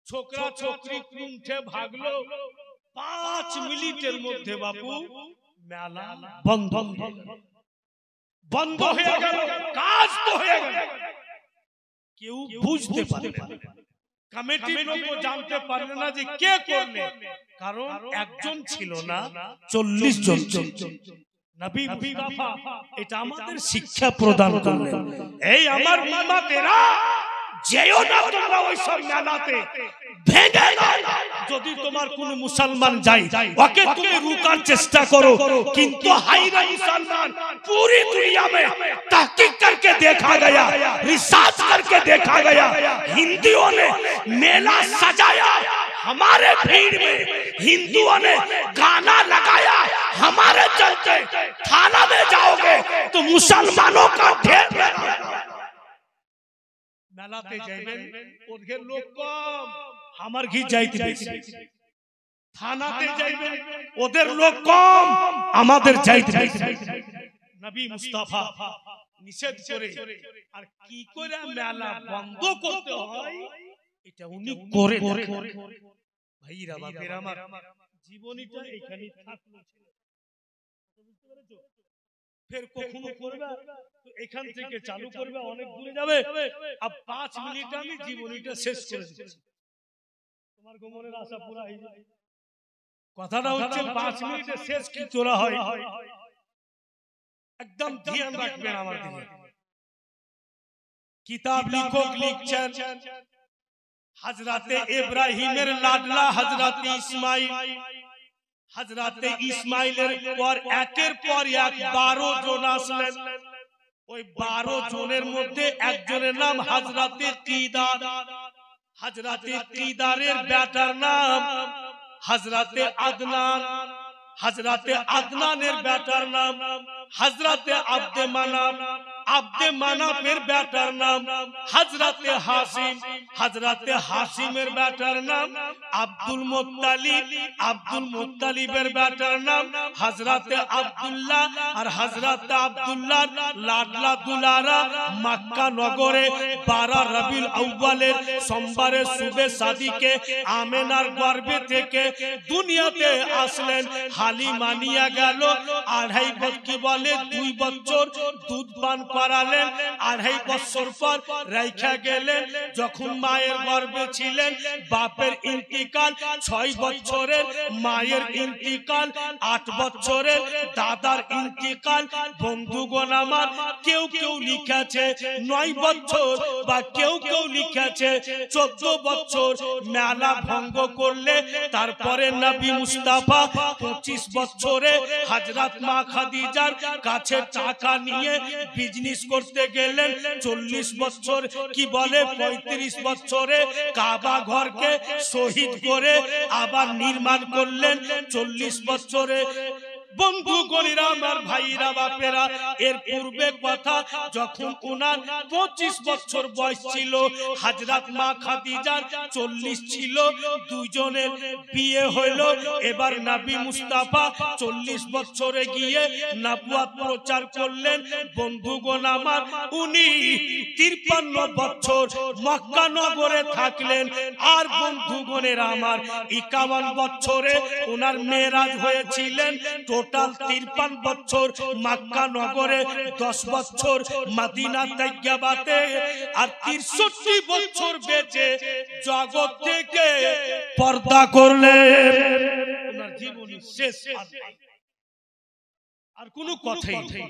ছোকরা ছোকরি কুণ্ঠে ভাগলো। 5 মিনিটের মধ্যে বাপু মেলা বন্ধ বন্ধ হয়ে গেল, কাজ তো হয়ে গেল। কেউ বুঝতে পারে না, কমিটির লোক জানতে পারলে না যে কে করলে, কারণ একজন ছিল না 40 জন। নবী মুস্তাফা এটা আমাদের শিক্ষা প্রদান করলেন। এই আমার উম্মতেরা যেও না তোমরা ওই সব মেলাতে, ভেঙে দাও। যদি তোমার কোন মুসলমান যায় ওকে তুমি রুকার চেষ্টা করো, কিন্তু হাইরা মুসলমান पूरी दुनिया में तहकीक करके देखा गया, रिसर्च करके देखा गया, हिंदुओं ने मेला सजाया हमारे भीड़ में, हिंदुओं ने गाना लगाया हमारे चलते, थाना में जाओगे तो मुसलमानों का ढेर लगा। মেলাতে যাইবেন ওদের লোক কম, আমার ঘি যাইতে বেশি। থানাতে যাইবেন ওদের লোক কম, আমাদের যাইতে বেশি। নবী মুস্তাফা নিষেধ করে, আর কি করে মেলা বন্ধ করতে হয় এটা উনি করে দেখেন। ভাইরা বাপেরা আমার জীবনীটা এখানেই থাকলো, ফের কখনো করবে এখান থেকে চালু করবে, অনেক দূরে যাবে। আর 5 মিনিট আমি জীবনীটা শেষ করে দিচ্ছি, তোমার গোমনের আশা পুরা হয়ে যাবে। কথাটা হচ্ছে 5 মিনিটে শেষ কি তোলা হয়, একদম ধ্যান রাখবেন আমার দিকে। কিতাব লেখক লিখছেন হযরতে ইব্রাহিমের লাডলা হযরত ইসমাইল হযরতে ইসমাইলের পর একের পর এক 12 জন আসলেন। ওই 12 জনের মধ্যে একজনের নাম হযরতে কিদার। হযরতে কিদারের বেটার নাম হযরতে আদনান। হযরতে আদনানের বেটার নাম হযরতে আব্দে মানাফ। আব্দে মানাফের বেটার নাম হযরতে হাসিম। হযরতে হাসিমের বেটার নাম আব্দুল মুত্তালিব। আব্দুল মুত্তালিবের বেটার নাম হযরতে আব্দুল্লাহ। আর হযরতে আব্দুল্লাহর লাডলা দুলারা মক্কা নগরে 12 রবিউল আউয়ালের সোমবারে সুবে সাদিকে আমেনার গর্ভে থেকে দুনিয়াতে আসলেন। হালিমা নিয়ে গেল 2.5 বছর, কি বলে 2 বছর দুধ পান করালেন। 2.5 বছর পর রাইখা গেলেন। যখন মায়ের গর্ভে ছিলেন বাপের ইন্তিকাল 6 বছরের, মায়ের ইন্তিকাল 8 বছরের, দাদার ইন্তিকাল বন্ধুগণ আমার কেউ কেউ লিখেছে 9 বছর বা কেউ কেউ লিখেছে 14 বছর। মেলা ভঙ্গ করলে তারপরে নবী মুস্তাফা 25 বছরে হযরত মা খাদিজার কাছে টাকা নিয়ে বিজনেস করতে গেলেন। 40 বছর, কি বলে 35 বছরে কাবা ঘরকে শহীদ করে আবার নির্মাণ করলেন। 40 বছরে বন্ধু গণিরা আমার ভাইরা বাপেরা, এর পূর্বে কথা যখন উনার 25 বছর বয়স ছিল, হযরত মা খাদিজার 40 ছিল, দুজনের বিয়ে হইল। এবার নবী মুস্তাফা 40 বছরে গিয়ে নবুয়ত প্রচার করলেন। বন্ধুগণ আমার উনি 53 বছর মক্কা নগরে থাকলেন। আর বন্ধুগণের আমার 51 বছরে উনার মেরাজ হয়েছিলেন। টোটাল 53 বছর মক্কা নগরে, 10 বছর মদিনা তৈয়বাতে, আর 63 বছর বেঁচে জগৎ থেকে পর্দা করলেন। ওনার জীবনী শেষ, আর কোনো কথাই নেই।